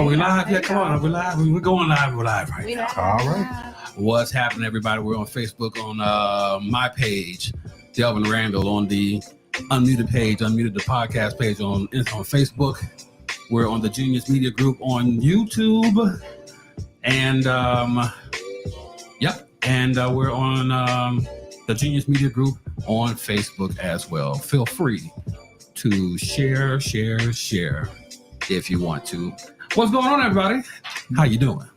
we live? Yeah, come on. We're live. We're going live. We're live right now. All right. What's happening, everybody? We're on Facebook on my page, Delvin Randall, on the Unmuted page, Unmuted the podcast page on Facebook. We're on the Genius Media Group on YouTube. And, we're on the Genius Media Group on Facebook as well. Feel free to share if you want to. What's going on, everybody? How you doing?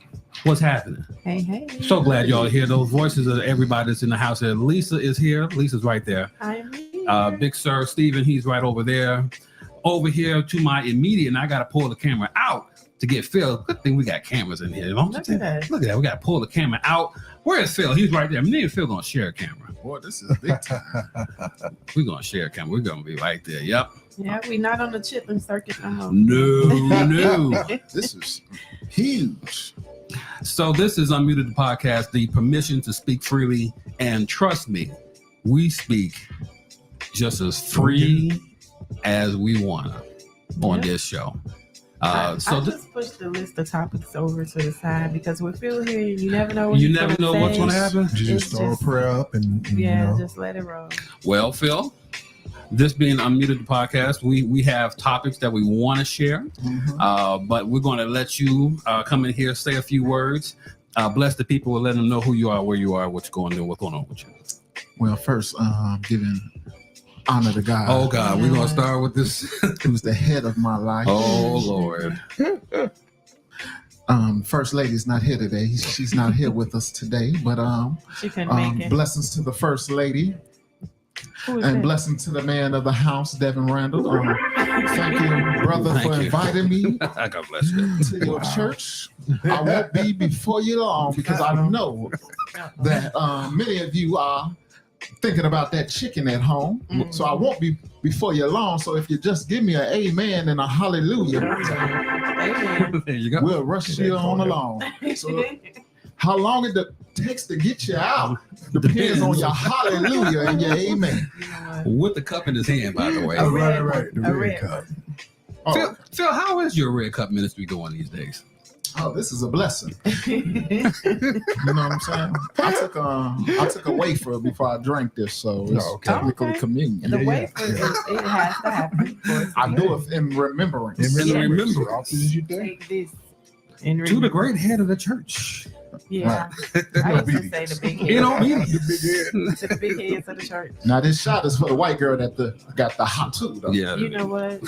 What's happening? Hey. So glad y'all hear those voices of everybody that's in the house here. Lisa is here. Lisa's right there. I'm here. Big Sir Steven, he's right over there. Over here to my immediate, and I got to pull the camera out to get Phil. Good thing we got cameras in here. Look at that. Look at that. We got to pull the camera out. Where is Phil? He's right there. Me and Phil going to share a camera. Boy, this is big time. We're going to share a camera. We're going to be right there. Yep. Yeah, we not on the chitlin circuit no more. No. This is huge. So this is Unmuted the podcast, the permission to speak freely. And trust me, we speak just as free as we want on this show. I just pushed the list of topics over to the side because we're still here. You never know. You never know what's going to happen. You just throw a prayer up and just let it roll. Well, Phil, this being Unmuted the podcast, we have topics that we want to share, but we're going to let you come in here, say a few words, bless the people, and let them know who you are, where you are, what's going on with you. Well, first, giving honor to God. Oh God, we're gonna start with this. Who's the head of my life? Oh Lord. First Lady's not here today. She's not here with us today, but she couldn't make it. Blessings to the First Lady. And that? Blessings to the man of the house, Devin Randall. Thank you, brother, for inviting me. God bless you. To your church. I won't be before you long because I know that many of you are thinking about that chicken at home. So I won't be before you long. So if you just give me an amen and a hallelujah, there you go. We'll rush you on along. So how long it takes to get you out depends on your hallelujah and your amen. With the cup in his hand, by the way. Right. The red cup. Phil, how is your Red Cup ministry going these days? Oh, this is a blessing. You know what I'm saying? I took a wafer before I drank this, so it's technically communion. The wafer, it has to happen. I do it in remembrance. Take this. To the great head of the church. Yeah. I used to say the big head. You know, to the big heads of the church. Now this shot is for the white girl that got the hot too, though. Yeah. You know what?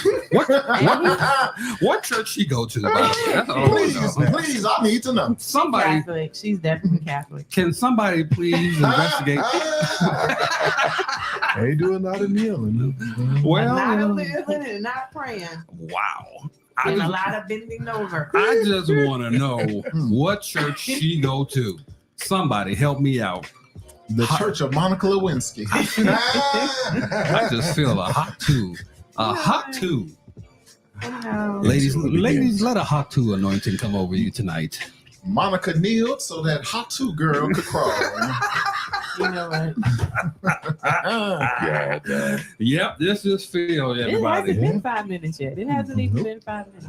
What church she go to? Please, I need to know. Somebody. Catholic. She's definitely Catholic. Can somebody please investigate? They do a lot of kneeling. Well, not kneeling and not praying. Wow. And a lot of bending over. I just want to know what church she go to. Somebody help me out. The Church of Monica Lewinsky. I just feel a hot two. A hot two. Wow. Ladies, let a hot two anointing come over you tonight. Monica kneeled so that hot two girl could crawl. You know what? Yep, this is Phil, everybody. It hasn't been 5 minutes yet. It hasn't even been 5 minutes.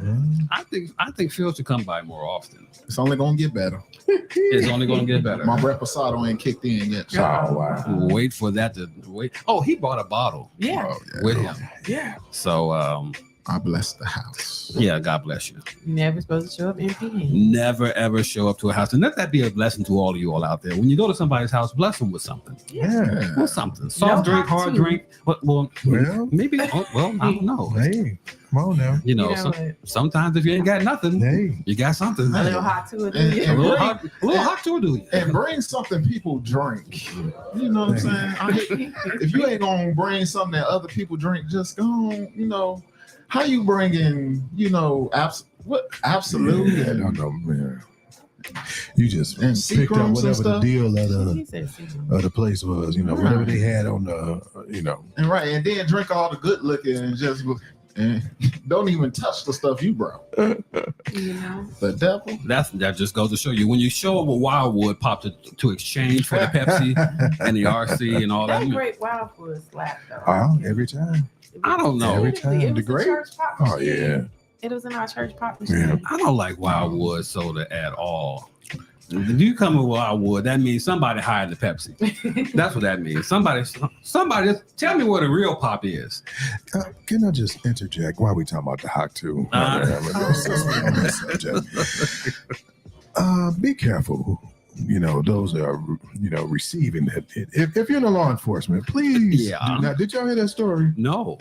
I think Phil should come by more often. It's only gonna get better. It's only gonna get better. My reposado ain't kicked in yet. Oh wow! Wait for that to wait. Oh, he bought a bottle. Yeah. With him. Yeah. So I bless the house. Yeah, God bless you. You're never supposed to show up empty-handed. Never ever show up to a house, and let that be a blessing to all of you all out there. When you go to somebody's house, bless them with something. Yeah. With something. Soft drink, hard drink. Well, maybe. I don't know. Hey, come on now. You know sometimes if you ain't got nothing, you got something. A little hot to it. A little hot to it, do you? And bring something people drink. You know what I'm saying? If you ain't gonna bring something that other people drink, just go on, how you bringing, absolute? Yeah, no, man. You just picked up whatever the deal of the place was, whatever they had on the, And right, and then drink all the good liquor and just don't even touch the stuff you brought. The devil. That just goes to show you when you show up with Wildwood popped to exchange for the Pepsi and the RC and all that. That great Wildwood slap though. Every time. I don't know. Every time. The grape. Oh yeah. It was in our church pop Yeah. machine. I don't like Wildwood soda at all. If you come with Wildwood, that means somebody hired the Pepsi. That's what that means. Somebody just tell me what a real pop is. Can I just interject while we talking about the hot too? Be careful. Those are receiving it. If you're in law enforcement, please. Yeah. Do not. Did y'all hear that story? No.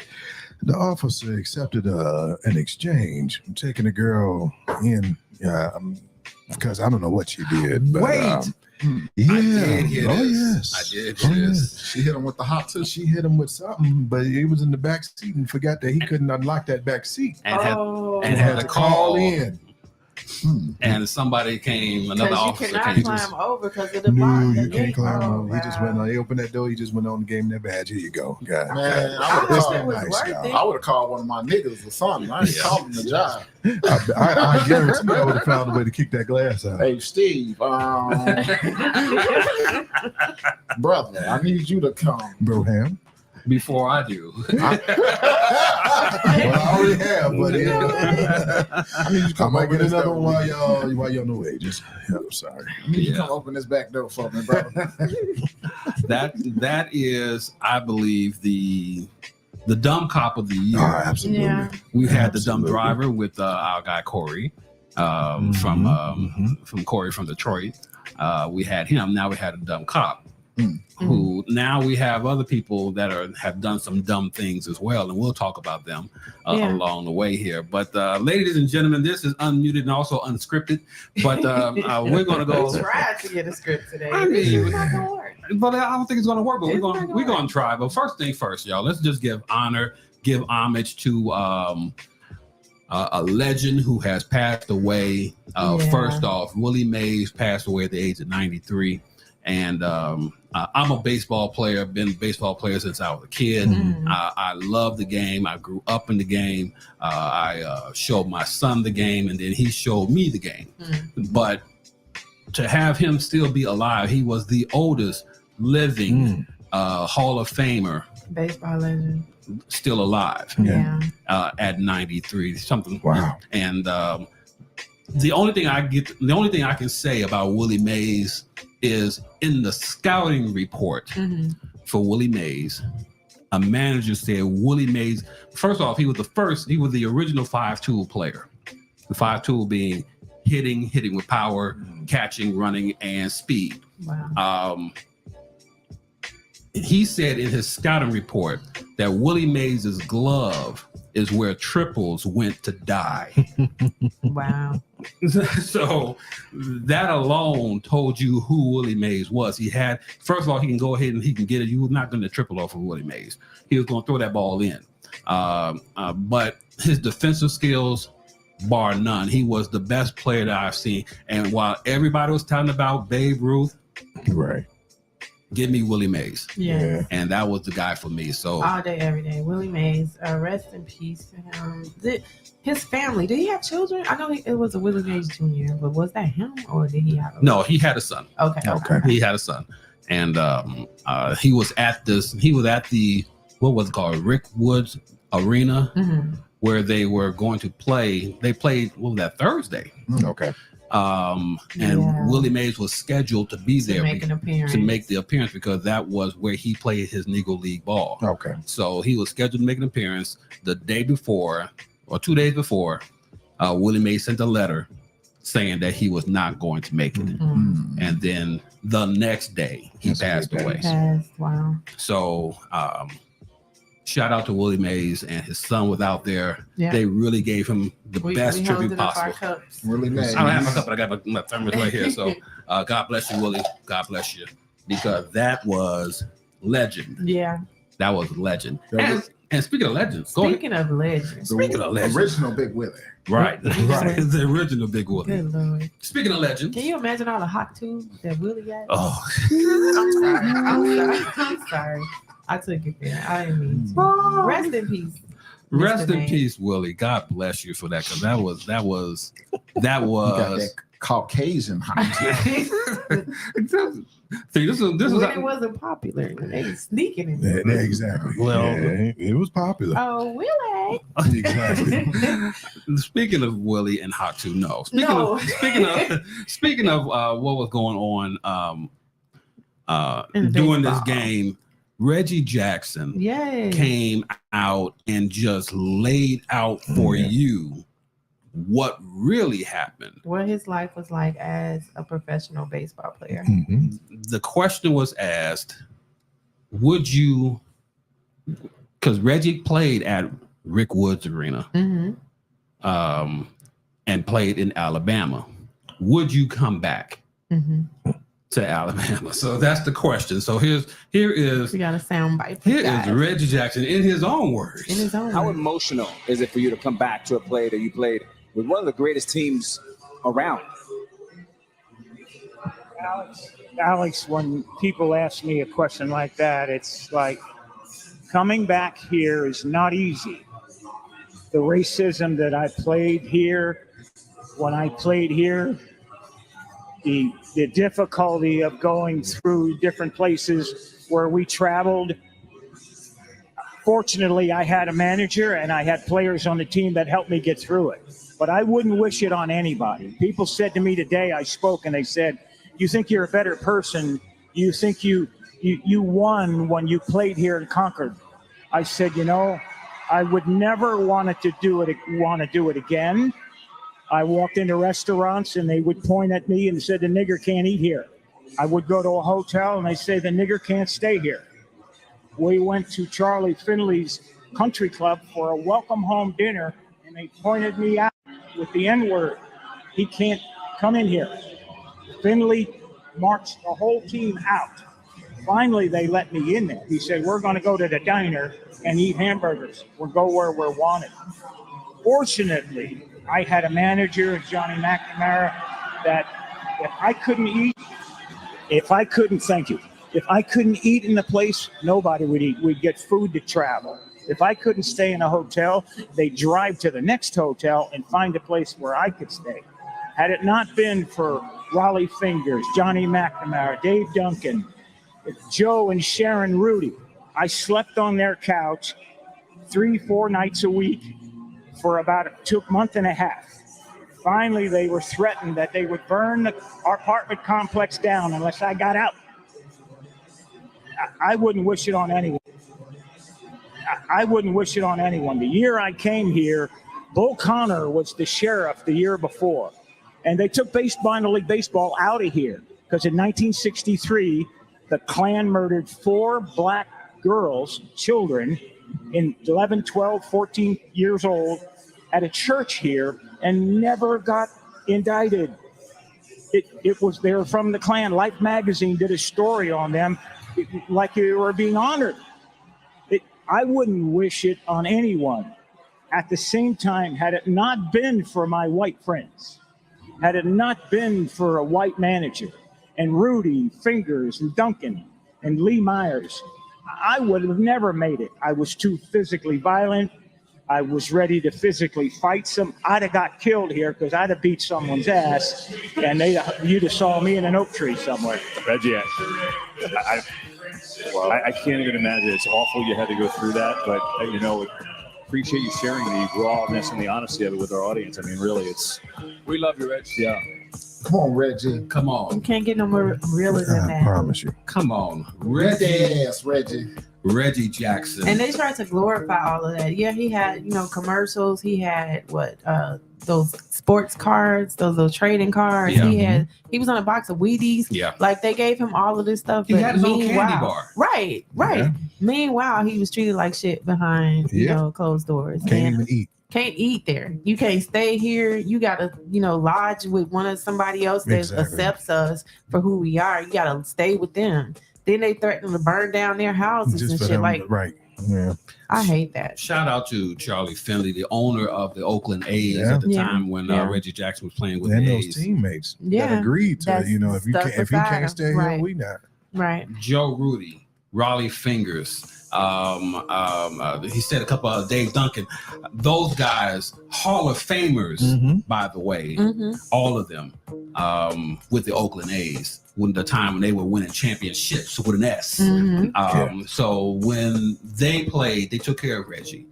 The officer accepted an exchange, taking a girl in because I don't know what she did. But, Wait. Yeah. I did hear Oh this. yes. I did Oh, hear yes. this. She hit him with the hot too. She hit him with something, but he was in the back seat and forgot that he couldn't unlock that back seat. And And had to call in. and somebody came, another because you officer cannot came. climb over because of the No, block. you can't climb over. He just went on. He opened that door. He just went on and gave him that badge. Here you go. God, Man, I I would hope it have was nice, worth y'all. it. I would have called one of my niggas or something. I ain't Yeah. called him the job. I guarantee I would have found a way to kick that glass out. Hey, Steve, brother, I need you to come. Broham. Before I do. Well, I already have, but I need you to I come might open get this another door. one while y'all no wages. Yeah, I'm sorry. I need you to Yeah. come open this back door for me, brother. That is, I believe, the dumb cop of the year. Oh, absolutely. Yeah. We had the dumb Absolutely. driver with our guy Corey Mhm. from Corey from Detroit. We had him. Now we had a dumb cop. Mm. Who now we have other people that have done some dumb things as well, and we'll talk about them Yeah. along the way here. But ladies and gentlemen, this is unmuted and also unscripted. But we're gonna go. We tried to get a script today. I mean, It's not gonna work. But I don't think it's gonna work. But It's we're not gonna gonna work. try. But first thing first, y'all. Let's just give homage to a legend who has passed away. Yeah. First off, Willie Mays passed away at the age of 93. And I'm a baseball player, been a baseball player since I was a kid. Mhm. I love the game. I grew up in the game. I showed my son the game, and then he showed me the game. But to have him still be alive, he was the oldest living Hall of Famer Baseball legend. still alive Yeah. at 93. Something. Wow. And the only thing I can say about Willie Mays is in the scouting report Mhm. for Willie Mays, a manager said Willie Mays, first off, he was the original 5-tool player. The 5-tool being hitting with power, catching, running, and speed. Wow. He said in his scouting report that Willie Mays' glove is where triples went to die. Wow. So that alone told you who Willie Mays was. He had, first of all, he can go ahead and he can get it. You were not going to triple off of Willie Mays. He was going to throw that ball in. But his defensive skills, bar none, he was the best player that I've seen. And while everybody was talking about Babe Ruth, Right. give me Willie Mays. Yeah. And that was the guy for me. So All day, every day. Willie Mays. Rest in peace to him. His family. Did he have children? I know it was a Willie Mays Jr., but was that him or did he have? no, he had a son. Okay. He had a son. And he was at the, what was it called? Rick Woods Arena, Mhm. where they were going to play. They played, what was that, Thursday? Okay. And Yeah. Willie Mays was scheduled to be To there make an appearance. to make the appearance because that was where he played his Negro League ball. Okay. So he was scheduled to make an appearance the day before or 2 days before. Willie Mays sent a letter saying that he was not going to make it. Mhm. And then the next day he That's passed what he away. Passed. Wow. So shout out to Willie Mays, and his son was out there. Yeah. They really gave him the best we tribute holding up our possible. cups. Really nice. I don't have my cup, but I got my thermos right here. So God bless you, Willie. God bless you. Because that was legend. Yeah. That was legend. That And speaking of legends, go ahead. Speaking of legends. Speaking of legends. Original Big Willie. Right. Right. The original Big Willie. Good Lord. Speaking of legends. Can you imagine all the hot tubes that Willie got? Oh, I'm sorry. I took it there. I didn't mean to. Rest in peace. rest Mr. in Man. peace, Willie. God bless you for that, because that was You got that Caucasian hot. See, this When is it wasn't popular, they was sneaking in there. Yeah, exactly. Well, it was popular. Oh, Willie. Exactly. Speaking of Willie and Hatu, no. Speaking of what was going on In during this baseball. game, Reggie Jackson Yay. came out and just laid out for you what really happened. What his life was like as a professional baseball player. Mhm. The question was asked, would you, because Reggie played at Rick Woods Arena Mm-hmm. And played in Alabama, would you come back Mm-hmm. to Alabama? So that's the question. So here is We got a sound bite. for here you guys. is Reggie Jackson in his own words. In his own How words. emotional is it for you to come back to a play that you played with one of the greatest teams around? Alex, when people ask me a question like that, it's like coming back here is not easy. The racism that I played here, when I played here, the difficulty of going through different places where we traveled. Fortunately, I had a manager and I had players on the team that helped me get through it. But I wouldn't wish it on anybody. People said to me today, I spoke and they said, you think you're a better person. You think you won when you played here in Concord. I said, I would never want to do it again. I walked into restaurants and they would point at me and said, the nigger can't eat here. I would go to a hotel and they say, the nigger can't stay here. We went to Charlie Finley's country club for a welcome home dinner and they pointed me out with the N-word. He can't come in here. Finley marched the whole team out. Finally, they let me in there. He said, we're going to go to the diner and eat hamburgers. We'll go where we're wanted. Fortunately, I had a manager, Johnny McNamara, that if I couldn't eat in the place, nobody would eat. We'd get food to travel. If I couldn't stay in a hotel, they'd drive to the next hotel and find a place where I could stay. Had it not been for Raleigh Fingers, Johnny McNamara, Dave Duncan, Joe and Sharon Rudy, I slept on their couch 3-4 nights a week for about a month and a half. Finally, they were threatened that they would burn our apartment complex down unless I got out. I wouldn't wish it on anyone. The year I came here, Bull Connor was the sheriff the year before. And they took minor league baseball out of here because in 1963, the Klan murdered 4 black girls, children, in 11, 12, 14 years old at a church here and never got indicted. They were from the Klan. Life magazine did a story on them like they were being honored. I wouldn't wish it on anyone. At the same time, had it not been for my white friends, had it not been for a white manager and Rudy, Fingers, and Duncan, and Lee Myers, I would have never made it. I was too physically violent. I was ready to physically fight some. I'd have got killed here because I'd have beat someone's ass, and you'd have saw me in an oak tree somewhere. Reggie, I can't even imagine. It's awful you had to go through that, but appreciate you sharing the rawness and the honesty of it with our audience. I mean, really, We love you, Reg. yeah. Come on, Reggie. Come You on. can't get no more realer than I that. promise you. Come on. Yes, Reggie. Reggie Jackson. And they tried to glorify all of that. Yeah, he had, commercials. He had those sports cards, those trading cards. Yeah. He was on a box of Wheaties. Yeah. Like they gave him all of this stuff. He but had his own candy meanwhile- bar. Right. Yeah. Meanwhile, he was treated like shit behind, closed doors. Can't And even eat. can't eat there. You can't stay here. You gotta, lodge with one of somebody else that Exactly. accepts us for who we are. You gotta stay with them. Then they threaten to burn down their houses Just and for shit. them, Like, right. Yeah. I hate that. Shout out to Charlie Finley, the owner of the Oakland A's Yeah. at the Yeah. time when Yeah. Reggie Jackson was playing with And the those A's. teammates that Yeah. agreed to, That's if stuck he beside can't him. stay here, Right. we not. Right. Joe Rudy, Raleigh Fingers. He said a couple of Dave Duncan. Those guys, Hall of Famers, Mm-hmm. by the way, Mm-hmm. all of them. with the Oakland A's when they were winning championships with an S. So when they played, they took care of Reggie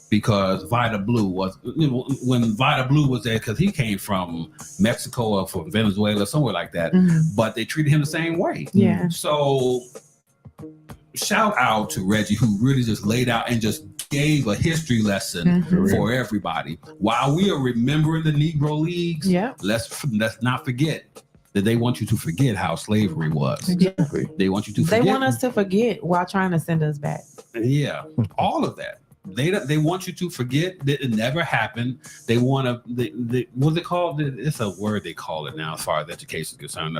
because Vida Blue was, when Vida Blue was there, because he came from Mexico or from Venezuela, somewhere like that, but they treated him the same way. Yeah. So shout out to Reggie, who really just laid out and just gave a history lesson for everybody. While we are remembering the Negro Leagues, let's not forget that they want you to forget how slavery was. Exactly. They want you to forget. They want us to forget while trying to send us back. Yeah, all of that. They want you to forget that it never happened. They want to. What's it called? It's a word they call it now, as far as education is concerned.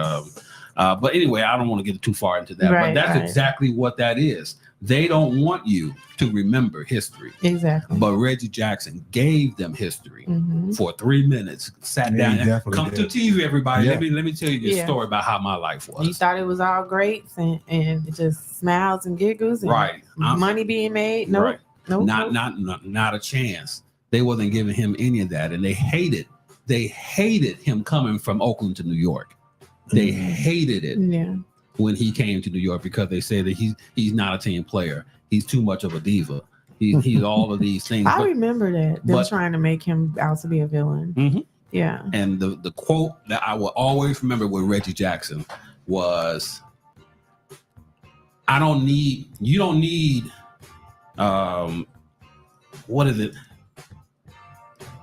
But anyway, I don't want to get too far into that. But that's exactly what that is. They don't want you to remember history. Exactly. But Reggie Jackson gave them history for 3 minutes. Sat down and come to TV, everybody. Let me tell you this story about how my life was. You thought it was all great and just smiles and giggles and money being made. No, no, not a chance. They wasn't giving him any of that, and they hated him coming from Oakland to New York. They hated it. Yeah. When he came to New York, because they said that he's not a team player. He's too much of a diva. He's all of these things. I remember that. Them trying to make him out to be a villain. Yeah. And the quote that I will always remember with Reggie Jackson was, you don't need what is it?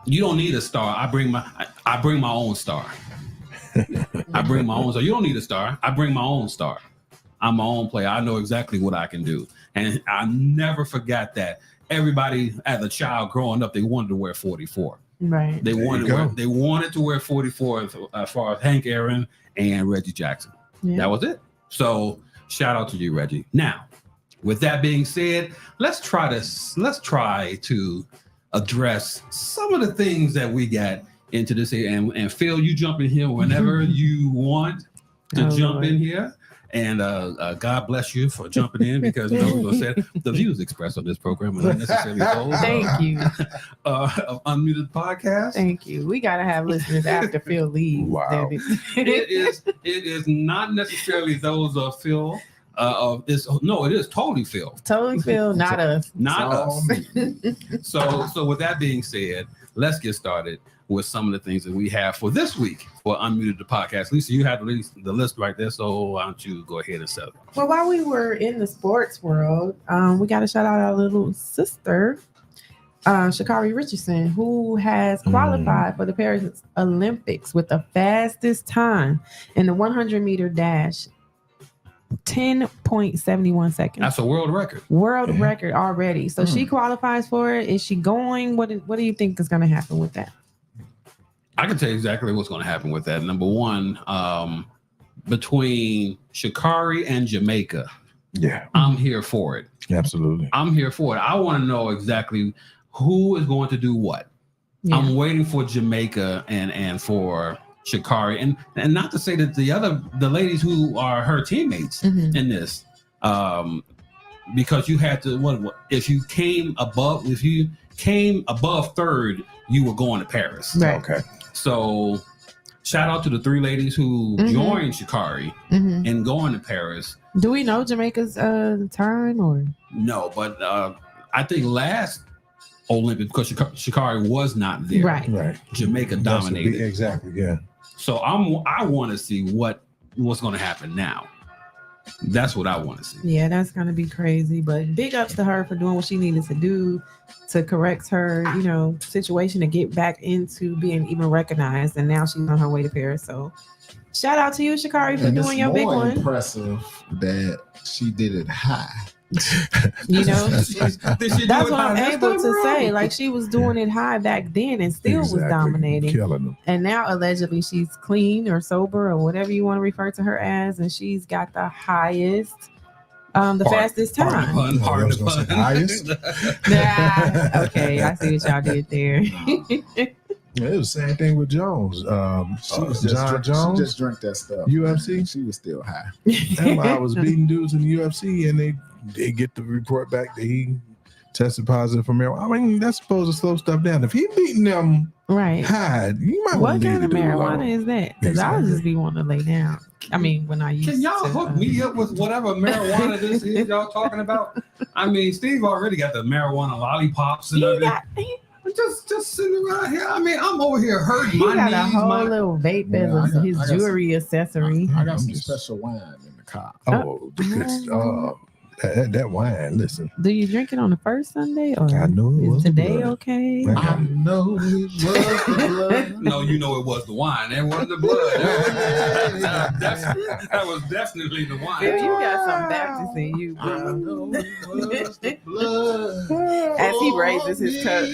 You don't need a star. I bring my own star. I bring my own star. You don't need a star. I bring my own star. I'm my own player. I know exactly what I can do. And I never forgot that. Everybody, as a child growing up, they wanted to wear 44. Right. They wanted to wear 44 as far as Hank Aaron and Reggie Jackson. Yeah. That was it. So shout out to you, Reggie. Now, with that being said, let's try to address some of the things that we got into this here, and Phil, you jump in here whenever you want to jump in here, and God bless you for jumping in, because you know we're gonna say the views expressed on this program are not necessarily those Thank you. Of Unmuted Podcast. Thank you. We gotta have listeners after Phil leaves. Wow. It is not necessarily those of Phil. It is totally Phil. Totally Phil, not us. Not us. So with that being said, let's get started with some of the things that we have for this week for Unmuted the Podcast. Lisa, you have the list right there, so why don't you go ahead and set it? Well, while we were in the sports world, we got to shout out our little sister, Sha'Carri Richardson, who has qualified for the Paris Olympics with the fastest time in the 100-meter dash, 10.71 seconds. That's a world record. World record already. So she qualifies for it. Is she going? What do you think is going to happen with that? I can tell you exactly what's going to happen with that. Number one, between Sha'Carri and Jamaica, I'm here for it. Absolutely. I'm here for it. I want to know exactly who is going to do what. Yeah. I'm waiting for Jamaica and for Sha'Carri, and not to say that the ladies who are her teammates in this, because you had to if you came above third, you were going to Paris. Right. Okay. So shout out to the three ladies who joined Sha'Carri and going to Paris. Do we know Jamaica's time or no? But I think last Olympics, because Sha'Carri was not there. Right. Jamaica dominated. Exactly. Yeah. So I want to see what's going to happen now. That's what I want to see. Yeah, that's going to be crazy. But big ups to her for doing what she needed to do to correct her, situation to get back into being even recognized. And now she's on her way to Paris. So shout out to you, Sha'Carri, for doing your big one. It's impressive that she did it high. That's what I'm able to say. Like, she was doing it high back then and still was dominating. Killing them. And now allegedly she's clean or sober or whatever you want to refer to her as, and she's got the highest, fastest time. Highest? Okay, I see what y'all did there. Yeah, it was the same thing with Jones. John Jones. She just drank that stuff. UFC. She was still high. And I was beating dudes in the UFC, and they get the report back that he tested positive for marijuana. I mean, that's supposed to slow stuff down. If he beating them Right. Hide. You might What want to leave kind of the dude marijuana alone. is that? Because I would just be wanting to lay down. I mean, when I used Can y'all to, hook me up with whatever marijuana this is y'all talking about? I mean, Steve already got the marijuana lollipops and He everything. got, he, Just sitting around here. I mean, I'm over here hurting he my got a knees. whole My little vape Yeah, as I his got jewelry accessory. I got some just- special wine in the car. Oh, that wine. Listen, Do you drink it on the first Sunday or I know it is was the today blood. okay? Right. I know it was the blood. No, you know it was the wine. It wasn't the blood. That was definitely the wine. Phil, you got some Baptist in you, I bro. know it was the blood. As he raises his cup.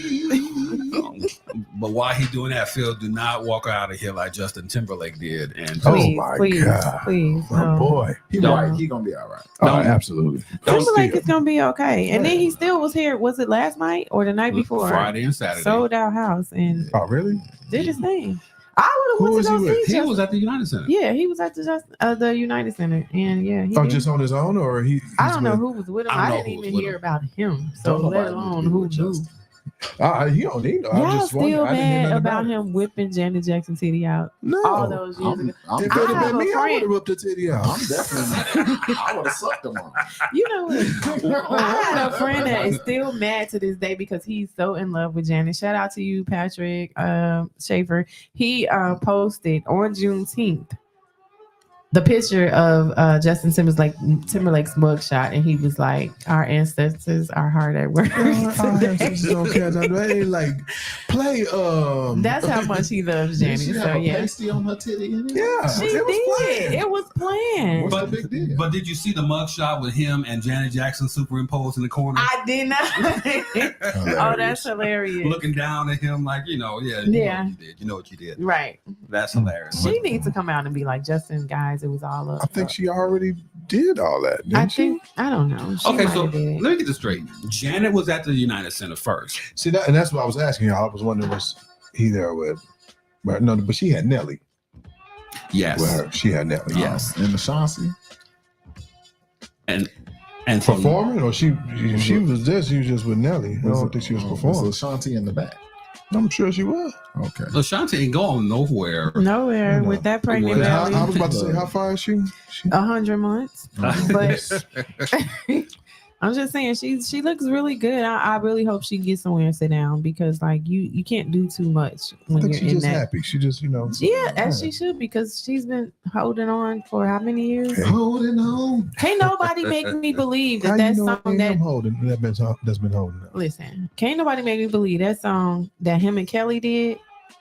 But while he doing that, Phil, do not walk out of here like Justin Timberlake did. And Oh, Please, my please, God. please. My no. boy. He No. right. He gonna be all right. Oh, Don't- absolutely. Timberlake is gonna be okay. And then he still was here. Was it last night or the night before? Friday and Saturday. Sold out house and Oh, really? did his thing. I Who would have was went he to go with? see He Justin. was at the United Center. Yeah, he was at the United Center, and yeah, he Oh, did. just on his own, or he? I he's don't know with- who was with him. I I, know didn't who was even with hear him. about him, so Don't let nobody alone need to be who with knew. Justin. You don't need no. I Y'all just wondered. still I didn't hear mad nothing about it. him whipping Janet Jackson titty out No. all those years ago? I'm If I it had have been a me, I friend- would have whipped the titty out. I'm definitely. I would have sucked him on. You know what? I had a friend that is still mad to this day because he's so in love with Janet. Shout out to you, Patrick Schaefer. He posted on Juneteenth the picture of Justin Timberlake's mugshot, and he was like, "Our ancestors are hard at work." Hey, like play. That's how much he loves Did Janet. she So have a yeah, pasty on her titty? Yeah, she it was did. planned. It was planned. What's the big deal? But did you see the mugshot with him and Janet Jackson superimposed in the corner? I did not. Oh, that's hilarious. Looking down at him like, you know, Yeah. know what you did. You know what you did. Right. That's hilarious. She needs to come out and be like, Justin, guys, it was all up. I think she already did all that. Didn't I she? think I don't know. She Okay, might so have did. let me get this straight. Janet was at the United Center first. See that, and that's what I was asking y'all. I was wondering, was he there with? But no, but she had Nelly Yes. with her. She had Nelly. Yes. In the Chauncey? And from Performing, or she was there. She was just with Nelly. I don't think she was Was performing. Ashanti in the back? I'm sure she was. Okay. Ashanti ain't going nowhere. Nowhere No. with that pregnant Well, I belly. was about to say, how far is she? 100 months. But I'm just saying she looks really good. I really hope she gets somewhere and sit down because like you can't do too much I when think you're she's in just that. happy. She just, Yeah, as she should because she's been holding on for how many years? Hey. Holding on. Can't nobody make me believe How that you know song I'm that holding that's been holding up. listen, can't nobody make me believe that song that him and Kelly did.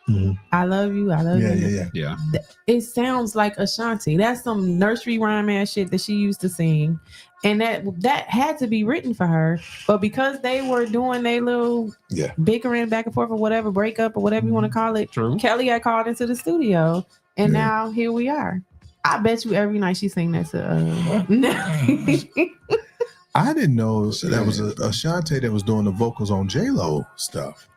Mhm. I love you. I love Yeah, you. yeah, yeah. Yeah. It sounds like Ashanti. That's some nursery rhyme ass shit that she used to sing. And that had to be written for her. But because they were doing their little Yeah. bickering back and forth or whatever, breakup or whatever you want to call it, True. Kelly got called into the studio. And Yeah. now here we are. I bet you every night she sing that to I didn't know that was a Ashanti that was doing the vocals on J-Lo stuff.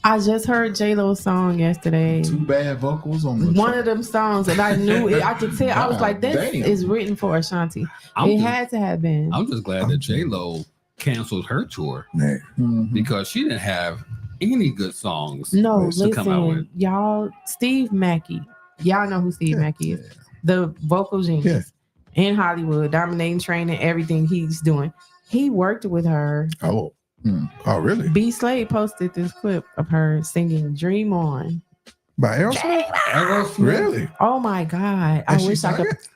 I just heard J-Lo's song yesterday. Two bad vocals on the One track. of them songs, and I knew it. I could tell. I was like, "This Damn. is written for Ashanti." I'm It just, had to have been. I'm just glad that J-Lo canceled her tour Man. Mhm. because she didn't have any good songs. No, to come out with. listen, y'all. Steve Mackey, y'all know who Steve Yeah. Mackey is, the vocal genius in Hollywood, dominating, training, everything he's doing. He worked with her. Oh. Hmm. Oh, really? B Slade posted this clip of her singing "Dream On." By Aerosmith? Aerosmith, Really? Oh my God! I And she wish I sang could. it?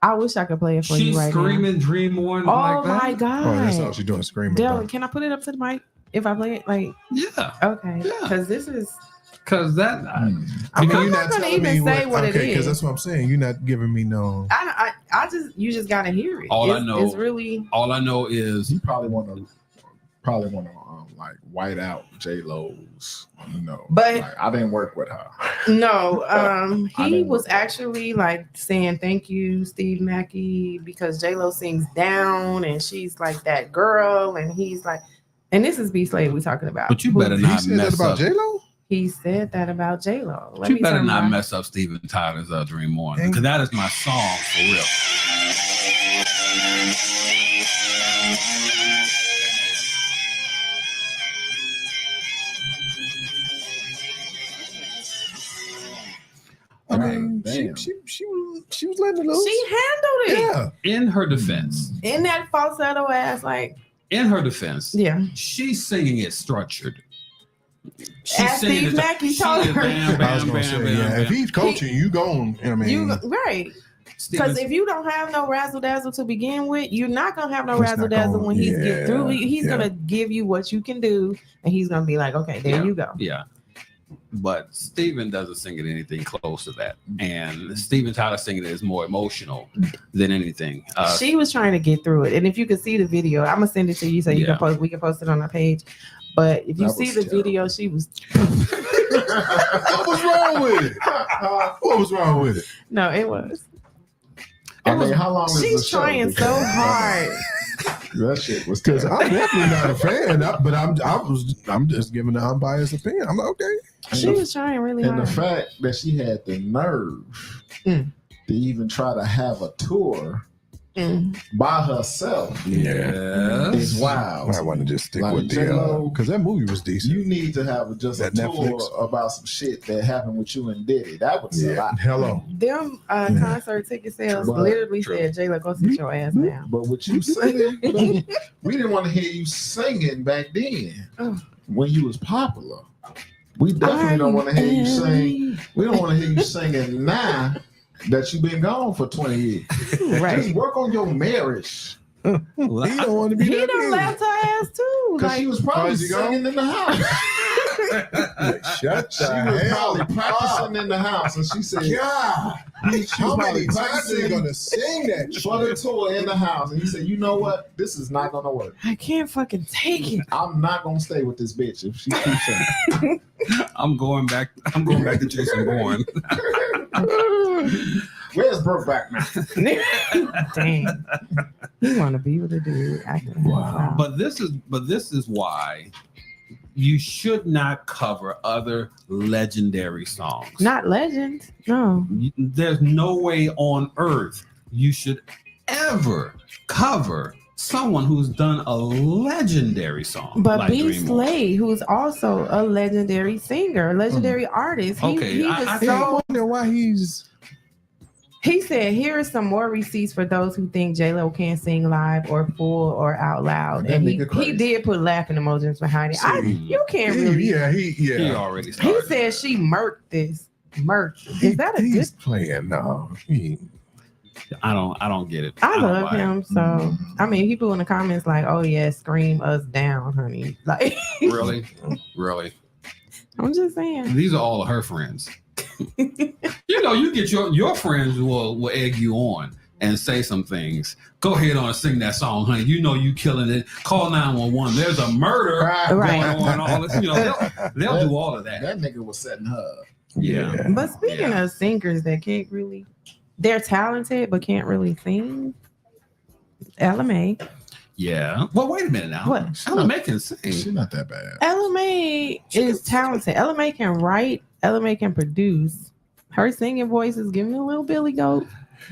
I wish I could play it for She's you right screaming "Dream On" now. Oh like that. my God! Oh, that's all she's doing, screaming. Dylan, about. can I put it up to the mic if I play it? Like, Yeah, okay, Yeah. because this is. because that. Hmm. I mean, I'm you're not gonna telling even me say what it okay, because is. that's what I'm saying. You're not giving me no. I just you just gotta hear it. All I It's- know- it's really All I know is He probably want to like white out J-Lo's, But- like, I didn't work with her. no. I He didn't was work. actually like saying thank you, Steve Mackey, because J Lo sings down and she's like that girl, and he's like, and this is B Slade we talking about. But you Who- better He not said that mess about up. J-Lo? He said that about J Lo. You better not mess up Steven Tyler's "Dream On" because that is my song for real. I mean, damn. she was letting it loose. She handled it. Yeah. In her defense, In that falsetto ass, like, yeah, yeah. she's singing it structured. She's As singing Steve it- Mackey she told is her. bam, I was bam, gonna bam, say, bam, yeah. bam. If he's coaching, you going. I mean, You right. Because Stevens- if you don't have no razzle dazzle to begin with, you're not gonna have no It's razzle not dazzle gonna- when he's yeah, get through. He's yeah. gonna give you what you can do, and he's gonna be like, okay, there you go. Yeah. But Steven doesn't sing it anything close to that. And Steven Tyler singing it is more emotional than anything. She was trying to get through it, and if you could see the video, I'm gonna send it to you so you Yeah. can post. We can post it on our page. But if you That see was the terrible. video, she was what was wrong with it? What was wrong with it? no, it was. I mean, how long is the She's show? trying so hard. That shit was Because terrible. I'm definitely not a fan, but I'm just giving an unbiased opinion. I'm like, okay. She was trying really And the hard. fact that she had the nerve Mm. to even try to have a tour Mm. by herself Yes. is wild. I want to just stick Like with the J-Lo, because that movie was decent. You need to have just a That tour Netflix. about some shit that happened with you and Diddy. That would sell Yeah. out. Hello. Them Yeah. concert ticket sales True. literally True. said, "Jayla, go sit your ass down." But what you singing, we didn't want to hear you singing back then Oh. when you was popular. We definitely don't want to hear you sing. We don't want to hear you singing now that you've been gone for 20 years. Just Right. work on your marriage. He don't want to be He that done big. left her ass too. Because Like, she was probably is he gone? singing in the house. Shut She the was hell probably practicing in the house, and she said, God. she was How probably many times are you practicing gonna sing that for the shit? tour in the house. And he said, you know what? This is not going to work. I can't fucking take it. I'm not going to stay with this bitch if she keeps singing. I'm going back to Jason Bourne. Where's Brokeback Mountain? Dang. You want to be with a dude acting wow. But this is why you should not cover other legendary songs. Not legend. No. There's no way on earth you should ever cover someone who's done a legendary song. But like B. Dream On. Slade, who's also a legendary singer, a legendary artist, Okay, he was I I so. wonder why he's. He said, "Here are some more receipts for those who think J-Lo can't sing live or full or out loud." That And he nigga crazy. did put laughing emojis behind it. You can't He, really. yeah, He already He started. said she murked this. Murked. Is that a good? He's playing? No, I don't get it. I don't love buy it. him. So I mean, people in the comments like, "Oh yeah, scream us down, honey." Like, Really? I'm just saying. These are all of her friends. You know, you get your friends will egg you on and say some things. Go ahead on and sing that song, honey. You know you killing it. Call 911. There's a murder Right. going on. All this, you know, they'll do all of that. That nigga was setting her up. Yeah. But speaking of singers that can't really, they're talented but can't really sing. Ella May. Yeah. Well, wait a minute now. What? Ella May can sing. She's not that bad. Ella May is talented. Ella May can write. Ella May can produce. Her singing voice is giving me a little Billy Goat.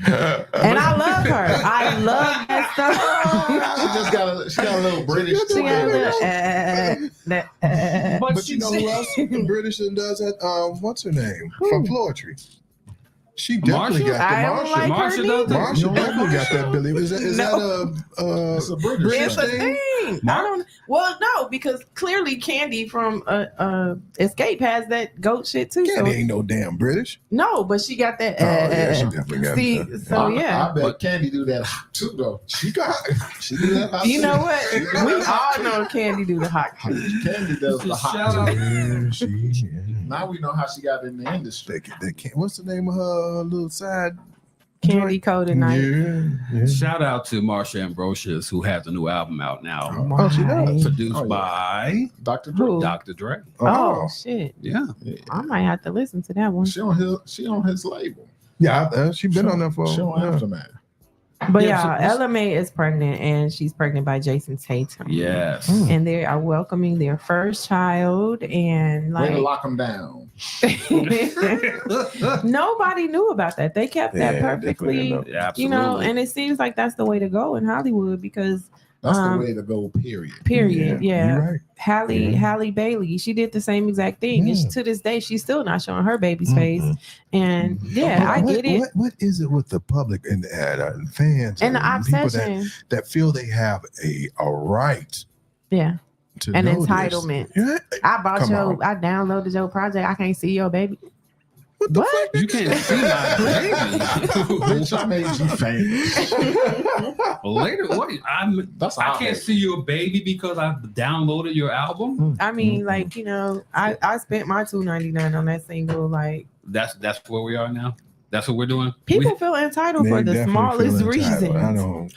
And I love her. I love that stuff. She got a little British She got a twang. little, But you know who else British and does that? What's her name from Poetry? She definitely Marsha? got the I don't Marsha. like Marsha her does neither. Marsha definitely got that Billy. Is that It's a British It's a thing. thing. I don't. Well, no, because clearly Candy from Escape has that goat shit too. Candy So ain't no damn British. no, but she got that. Oh yeah, she definitely got see, that. so yeah. I bet Candy do that too, though. She got She do that. hot You know shit. what? We all know Candy do the hot. Candy does the hot. Shout shit. out. Now we know how she got in the industry. What's the name of her little side? Candy coated night. Yeah. Shout out to Marsha Ambrosius, who has a new album out now, Oh, she does. produced Oh, yeah. by Dr. Dre. Who? Dr. Dre. Oh shit! Yeah. I might have to listen to that one. She on his label. Yeah, she been on there for. She on Aftermath. But Yeah, yeah, so- Ella May is pregnant, and she's pregnant by Jason Tatum. Yes. And they are welcoming their first child, and Way to like lock them down. nobody knew about that. They kept that Yeah, perfectly, definitely Yeah, absolutely. you know. And it seems like that's the way to go in Hollywood because That's the way to go. Period. Yeah. You're right. Halle Bailey, she did the same exact thing. And to this day, she's still not showing her baby's face. And I get it. What is it with the public and fans And the people obsession. that feel they have a right? Yeah. To An know entitlement. This? I Come downloaded your project. I can't see your baby. What? You can't see my baby. Bitch, I made you famous. Later, what? I can't see your baby because I downloaded your album. I mean, like, I spent my $2.99 on that single. Like, That's where we are now. That's what we're doing. people feel entitled for the smallest reasons.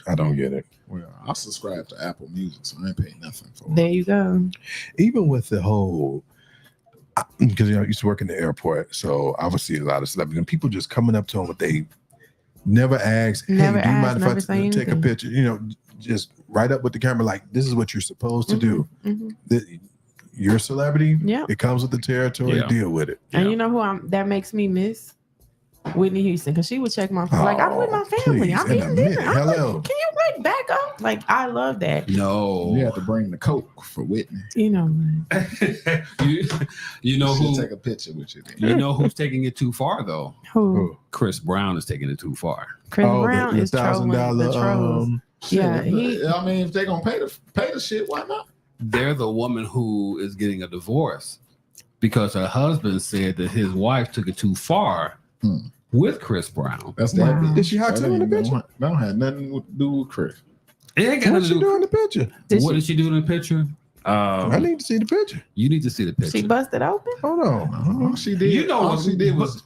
I don't get it. Well, I subscribe to Apple Music, so I ain't paying nothing for it. There you go. Even with the whole, because I used to work in the airport, so I would see a lot of celebrities and people just coming up to them, but they never ask, "Hey, do you mind if I take a picture?" Just right up with the camera, like, "This is what you're supposed to do." You're a celebrity. Yeah, it comes with the territory. Yeah. Deal with it. And you know who that makes me miss? Whitney Houston, because she would check my phone. Like, I'm with my family. I'm eating dinner. Hello. Can you back up? Like, I love that. No, you have to bring the Coke for Whitney. you know who take a picture with you. You know who's taking it too far though? Who? Chris Brown is taking it too far. Chris Brown is trolling the trolls. Yeah, I mean, if they're gonna pay the shit, why not? They're the woman who is getting a divorce because her husband said that his wife took it too far. With Chris Brown. That's that. Did she hot tub in the picture? That don't have nothing to do with Chris. It ain't got What did she do in the picture? What did she do in the picture? I need to see the picture. You need to see the picture. She busted open? Hold on. All she did, You know all what she did was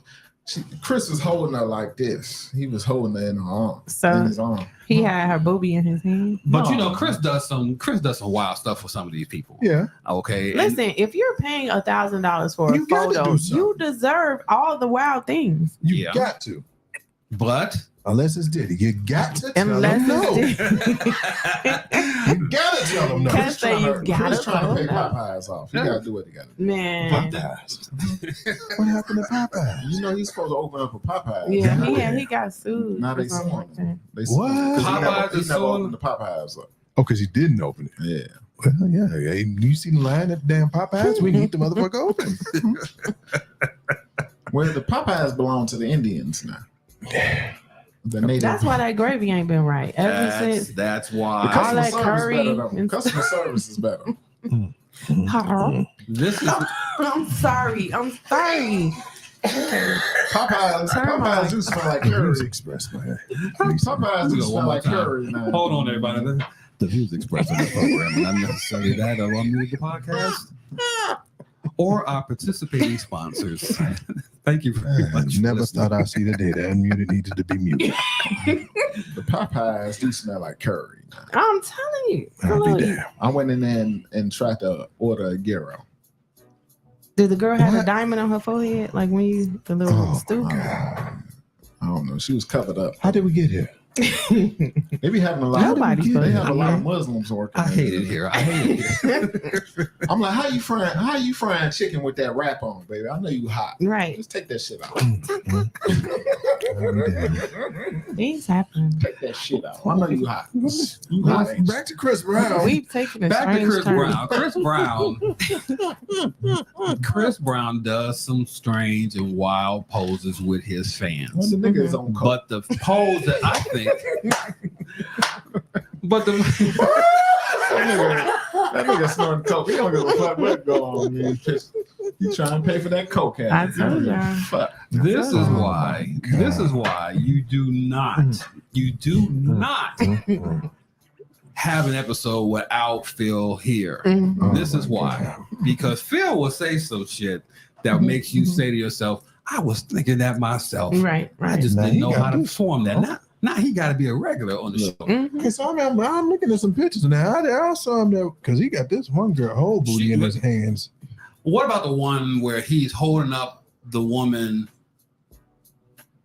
Chris was holding her like this. He was holding her in her arm. In his arm. He had her boobie in his hand. But Chris does some wild stuff for some of these people. Yeah. Okay. Listen, if you're paying $1,000 for a You gotta photo, do something. you deserve all the wild things. You got to. But unless it's Diddy, you got to tell Unless them no. it's You gotta tell them no. Can't say you gotta Chris trying tell to pay them no. Popeyes off. You gotta do what he gotta do. Man. What happened to Popeyes? You know he's supposed to open up a Popeyes. Yeah, he got sued. Now they for something suing like him. that. What? Popeyes He is never suing- opened the Popeyes up. Oh, because he didn't open it. Yeah. Well, yeah. You seen the line at the damn Popeyes? We need the motherfucker open. Well, the Popeyes belong to the Indians now. The native. That's why that gravy ain't been right ever since. That's The why. All customer that service curry better, though. and- Customer service is better. This is I'm sorry. Popeyes do smell like curry. Express, man. Popeyes do One smell more like time. curry now. Hold on, everybody. The views expressed on the program, not necessarily that of Unmuted the podcast or our participating sponsors. Thank you very much. Never for thought I'd see the day that unmuted needed to be muted. The Popeyes do smell like curry now. I'm telling you. I'll be damned. I went in there and tried to order a gyro. Did the girl have What? a diamond on her forehead? Like when the little Oh, stoop? I don't know. She was covered up. How did we get here? They be having a lot. Nobody's They supposed have to a be lot here. of Muslims working. I hate it here. I'm like, how you frying chicken with that wrap on, baby? I know you hot. Right. Just take that shit out. Things happen. Take that shit out. I know you hot. You hot. ain't you? Back to Chris Brown. We've taken a Back to strange Chris turn. Brown. Chris Brown does some strange and wild poses with his Well, fans. the nigga is on coke. But the pose that I think, but the That nigga snorting coke. He don't give a fuck what go on. Man. He trying to pay for that coke. I told y'all. Fuck. this is Oh, why you do not have an episode without Phil here. Mhm. This is why, because Phil will say some shit that makes you say to yourself, I was thinking that myself. Right, I right. just Now didn't he know gotta how to do perform that. Now he got to be a regular on the show. Mhm. Okay, so I'm looking at some pictures now. I saw him there because he got this one girl whole booty She in was- his hands. What about the one where he's holding up the woman?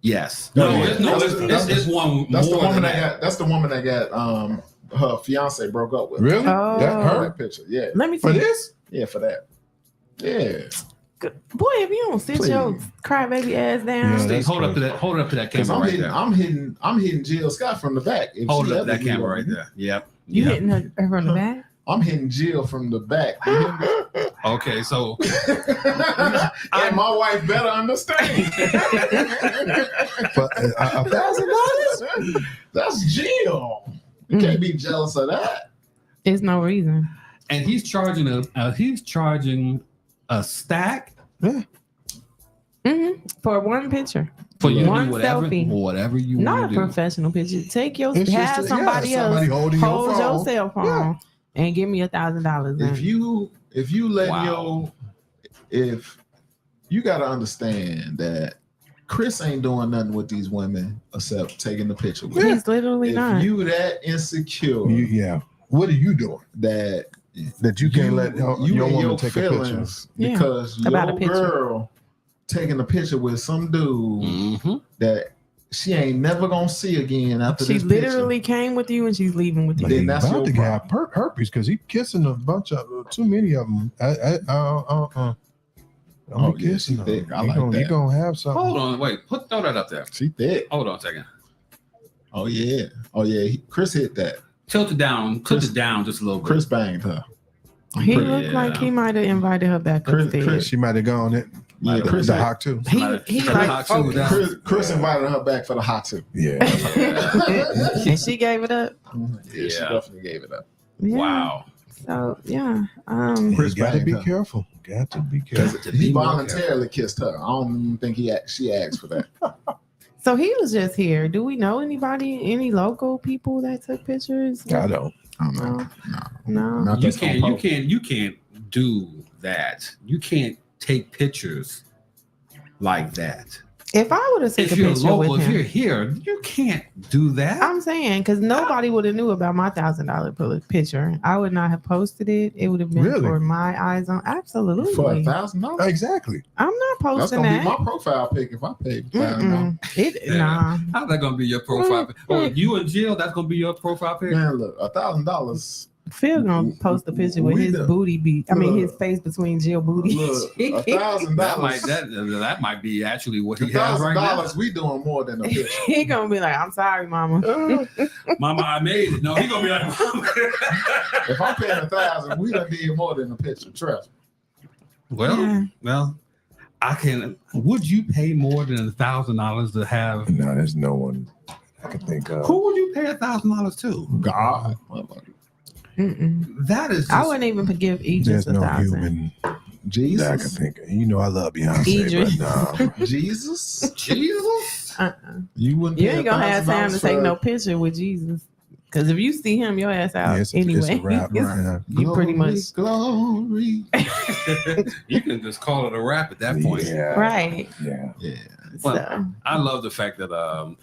Yes. No, it's one That's the more woman than that got. That's the woman that got her fiance broke up with. Really? Oh. That Her hurt that picture. Yeah. Let me for see. this? Yeah, for that. Yeah. Boy, if you don't sit your crybaby ass down. Yeah. Steve, hold it up to that Because camera right there. I'm hitting Jill Scott from the back. If Hold she it up to ever that camera do right that. there. Yep. You Yeah. hitting her from the back? I'm hitting Jill from the back. You hear me? Okay, so And my wife better understand. But $1,000? That's Jill. You can't be jealous of that. There's no reason. and he's charging a stack For one picture. for you to One do selfie. whatever you Not a want to do. professional picture. Take your It's just have a- somebody yeah, else somebody holding your hold phone. your cell phone and give me $1,000. If you let Wow. if you got to understand that Chris ain't doing nothing with these women except taking the picture with them. He's literally If not. you that insecure Yeah. What are you doing that that you can't let your in woman your take a picture? feelings Yeah, because about a your picture. girl taking a picture with some dude Mhm. that she ain't never gonna see again after She this literally came with you and she's leaving with you. But Then he that's about your to have herpes because he kissing a bunch of too many of them. Oh, Don't be yeah, kissing she them. thick. I He like gonna, he that. gonna have something. Hold on, wait. Throw that up there. picture. She thick. Hold on a second. Oh yeah. Chris hit that. Tilt it down. Chris- Tilt it down just a little bit. Chris banged her. He Pretty- looked like he might have invited her back Chris- upstairs. Chris- She might have gone it. Yeah, The Chris, hawk too. He Somebody- like somebody- focused. Chris invited her back for the hot too. Yeah. And she gave it up. Yeah, she Yeah. definitely gave it up. Yeah. Wow. So yeah. Chris You got to banged be her. careful. Got to be careful. To He be more voluntarily kissed her. I don't even think she asked for that. So he was just here. Do we know anybody, any local people that took pictures? I don't. I don't know. No. Not You that's gonna can't. post. You can't do that. You can't take pictures like that. If I would have taken If a you're picture local, with if you're him, here, you can't do that. I'm saying because nobody would have knew about my $1,000 picture. I would not have posted it. It would have been Really? for my eyes on. Absolutely. For $1,000. Exactly. I'm not That's posting gonna that. be my profile pic if I paid $1,000. Nah. How's that gonna be your profile? Oh, you and Jill, that's gonna be your profile pic. Man, look, $1,000. Phil gonna post a picture with We his done- booty his look. face between Jill booty. Look, That might $1,000. that might be actually what he has right now. $1,000. We doing more than a picture. He gonna be like, I'm sorry, mama. Mama, I made it. No, he gonna be like, If I'm paying $1,000, we done did more than a picture. Trust me. well, I can. Would you pay more than $1,000 to have? No, there's no one I can think of. Who would you pay $1,000 to? God. That is. I Just, wouldn't even forgive Idris There's no 1,000. human that I can Jesus. think of. You know, I love Beyonce, Idris. but no. Jesus. Jesus. You wouldn't You pay ain't gonna have time to $1,000 take for no picture with Jesus. Because if you see him, your ass out Yeah, it's anyway. a wrap. Yeah. You pretty much glory. You can just call it a wrap at that point. Yeah. right. Yeah. Yeah. Well, So, I love the fact that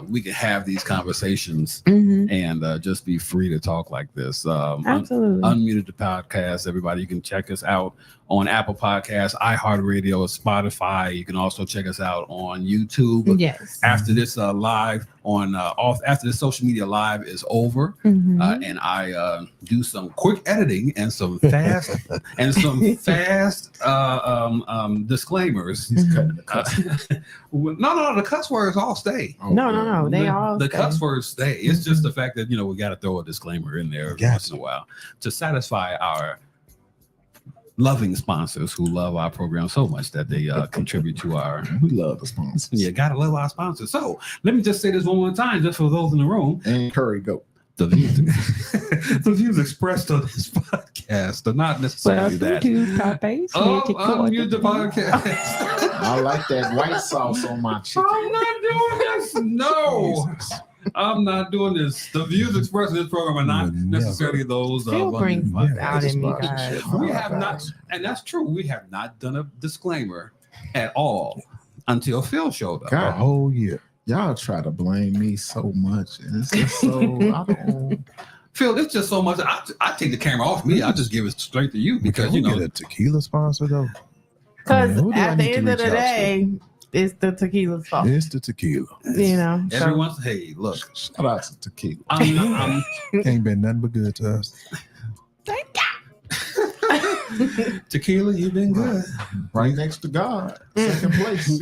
we can have these conversations mhm. and just be free to talk like this. Absolutely. Unmuted the podcast. Everybody, you can check us out on Apple Podcasts, iHeartRadio, Spotify. You can also check us out on YouTube. Yes. After this live on after this social media live is over, Mhm. and I do some quick editing and some fast disclaimers. He's cutting the Uh, cuts. no, the cuss words all stay. No. They the, all the stay. cuss words stay. It's just the fact that we got to throw a disclaimer in there every Gotcha. once in a while to satisfy our loving sponsors who love our program so much that they contribite to our. We love the sponsors. You gotta love our sponsors. So let me just say this one more time, just for those in the room. And Curry Goat. The views, the views expressed on this podcast are not necessarily Welcome that. to Pape's Unmute the podcast. I like that white sauce on my chicken. I'm not doing this. No. Jesus. I'm not doing this. The views expressed in this program are not Never. necessarily those Phil of brings Unmuted this out in me, Podcast. guys. We have not, and that's true. We have not done a disclaimer at all until Phil showed up. God. A whole year. Y'all try to blame me so much. And it's just so I don't Phil, it's just so much. I take the camera off me. I just give it straight to you because Can we get a tequila sponsor though? Because Who do I at need the to end of reach the out to? day, it's the tequila sauce. It's the tequila. You know. so- everyone's. Hey, look, shout out to tequila. I'm Ain't been nothing but good to us. Thank you. Tequila, you've been good. Right next to God, second place.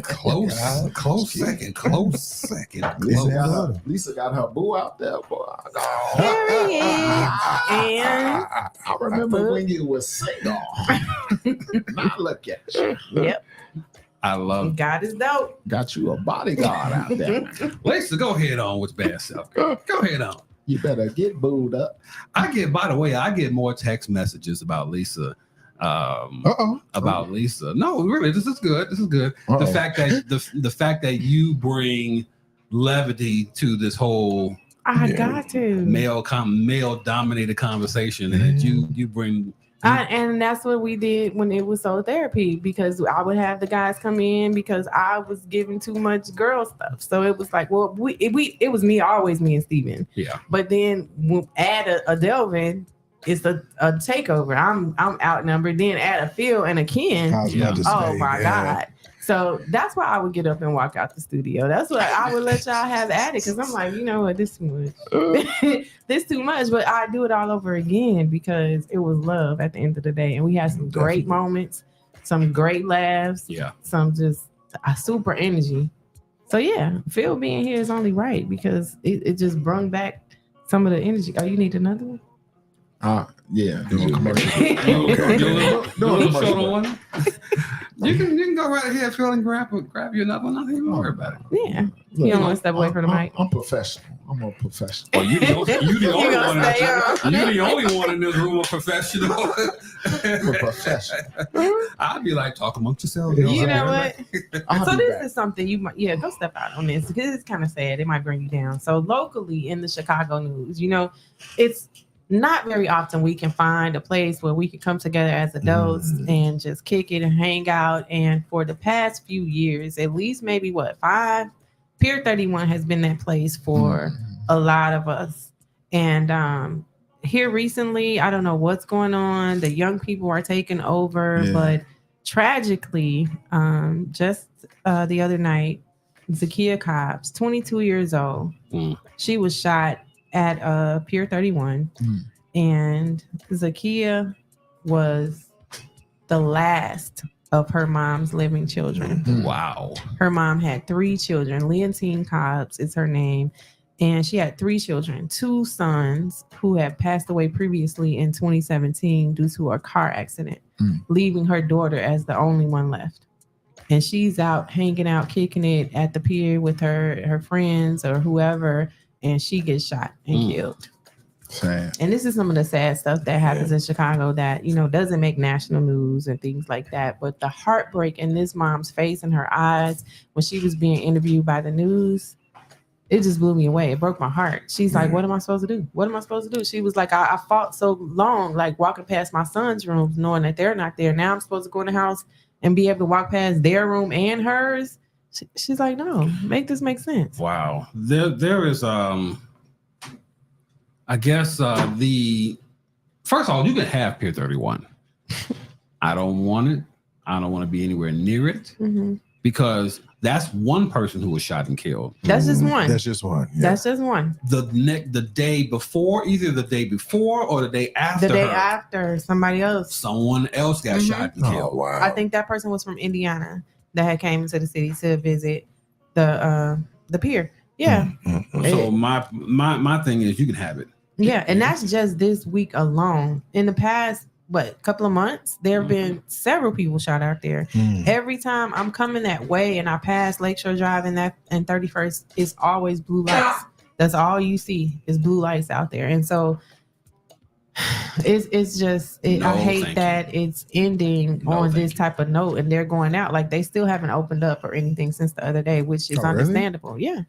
Close second. Lisa got her boo out there, boy. Period. And I remember when you was single. Now look at you. yep, I love God is dope. Got you a bodyguard out there. Lisa. Go ahead on with bad self. Go ahead on. You better get booed up. I get more text messages about Lisa. About Lisa. No, really, this is good. The fact that the fact that you bring levity to this whole I got to. male dominated conversation, and that you bring. And that's what we did when it was Soul Therapy, because I would have the guys come in because I was giving too much girl stuff. So it was like, well, it was always me and Steven. Yeah. But then we'll add a Delvin, it's a takeover. I'm outnumbered. Then add a Phil and a Ken. Oh my God. So that's why I would get up and walk out the studio. That's what I would let y'all have at it, because I'm like, you know what, this too much. This too much, but I do it all over again because it was love at the end of the day. And we had some great moments, some great laughs, some just a super energy. So yeah, Phil being here is only right because it just brought back some of the energy. Oh, you need another one? Yeah. You can go right ahead, Phil, and grab you another one. Don't even worry about it. Yeah. You don't want to step away from the mic. I'm professional. I'm a professional. Oh, you the only one in this room a professional. I'm a professional. I'd be like, talk amongst yourselves. You know what? So this is something you might, go step out on this because it's kind of sad. It might bring you down. So locally in the Chicago news, it's not very often we can find a place where we can come together as adults and just kick it and hang out. And for the past few years, at least maybe 5, Pier 31 has been that place for a lot of us. And here recently, I don't know what's going on. The young people are taking over, but tragically, just the other night, Zakia Cobbs, 22 years old, she was shot at Pier 31, and Zakia was the last of her mom's living children. Wow. Her mom had 3 children. Leontine Cobbs is her name, and she had 3 children, 2 sons who had passed away previously in 2017 due to a car accident, leaving her daughter as the only one left. And she's out hanging out, kicking it at the pier with her friends or whoever, and she gets shot and killed. Sad. And this is some of the sad stuff that happens in Chicago that, doesn't make national news and things like that. But the heartbreak in this mom's face and her eyes when she was being interviewed by the news, it just blew me away. It broke my heart. She's like, what am I supposed to do? What am I supposed to do? She was like, I fought so long, like walking past my son's rooms, knowing that they're not there. Now I'm supposed to go in the house and be able to walk past their room and hers. She's like, no, make this make sense. Wow. There is, I guess, first of all, you can have Pier 31. I don't want it. I don't want to be anywhere near it because that's one person who was shot and killed. That's just one. That's just one. Yeah. That's just one. The day before, either the day before or the day after. The day after, somebody else. Someone else got shot and killed. Oh, wow. I think that person was from Indiana that had came into the city to visit the pier. Yeah. So my thing is, you can have it. Yeah, and that's just this week alone. In the past, couple of months, there have been several people shot out there. Every time I'm coming that way and I pass Lakeshore Drive and 31st, it's always blue lights. That's all you see is blue lights out there. And so it's just I hate that it's ending on this type of note and they're going out. Like they still haven't opened up or anything since the other day, which is understandable. Really? Yeah.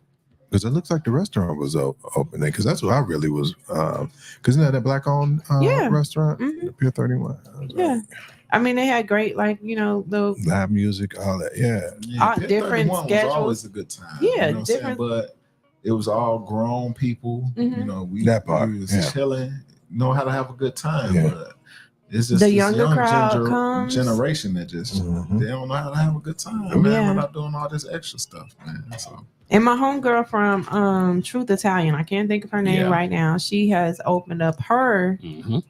Because it looks like the restaurant was open there. Because that's what I really was. Because isn't that black-owned restaurant? Pier 31. Yeah. I mean, they had great, the live music, all that. Different schedules. Was always a good time. Yeah, different. But it was all grown people. We was chilling, know how to have a good time. Yeah. But it's just the younger crowd comes. Generation that just they don't know how to have a good time, man. Without doing all this extra stuff, man. So. And my homegirl from Truth Italian, I can't think of her name right now. She has opened up her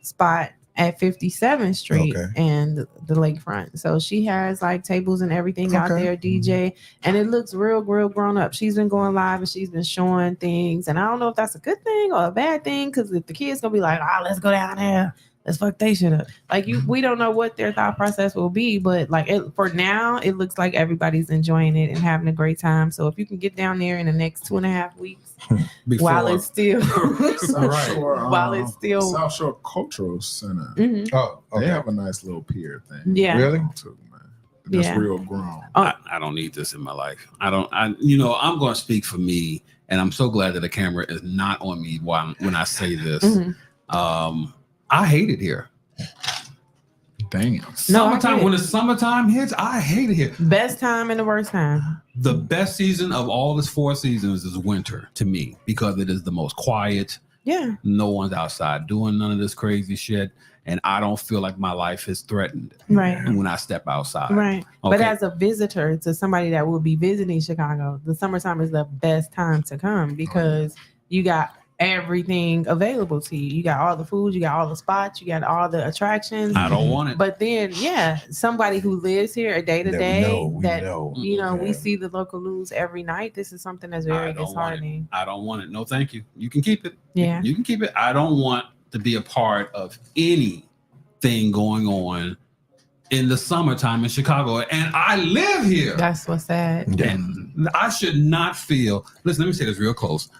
spot at 57th Street Okay. and the lakefront. So she has like tables and everything out Okay. there, DJ, and it looks real grown up. She's been going live and she's been showing things. And I don't know if that's a good thing or a bad thing, because if the kids gonna be like, let's go down there, let's fuck they shit up. Like we don't know what their thought process will be, but like for now, it looks like everybody's enjoying it and having a great time. So if you can get down there in the next 2.5 weeks, while it's still South Shore, while it's still South Shore Cultural Center. Mhm. Oh, okay. They have a nice little pier thing. Yeah. Really? Too, man. That's Yeah. real grown. I don't need this in my life. I'm going to speak for me, and I'm so glad that the camera is not on me when I say this. Mhm. I hate it here. Damn. Summertime, when the summertime hits, I hate it here. Best time and the worst time. The best season of all this 4 seasons is winter to me, because it is the most quiet. Yeah. No one's outside doing none of this crazy shit, and I don't feel like my life is threatened Right. when I step outside. Right. But Okay. as a visitor, to somebody that will be visiting Chicago, the summertime is the best time to come because you got everything available to you. You got all the food, you got all the spots, you got all the attractions. I don't want it. But then, somebody who lives here a day to That day, we that know. we see the local news every night. This is something that's very I don't want it. disheartening. I don't want it. No, thank you. You can keep it. Yeah. You can keep it. I don't want to be a part of anything going on in the summertime in Chicago. And I live here. That's what's sad. And I should not feel, listen, let me say this real close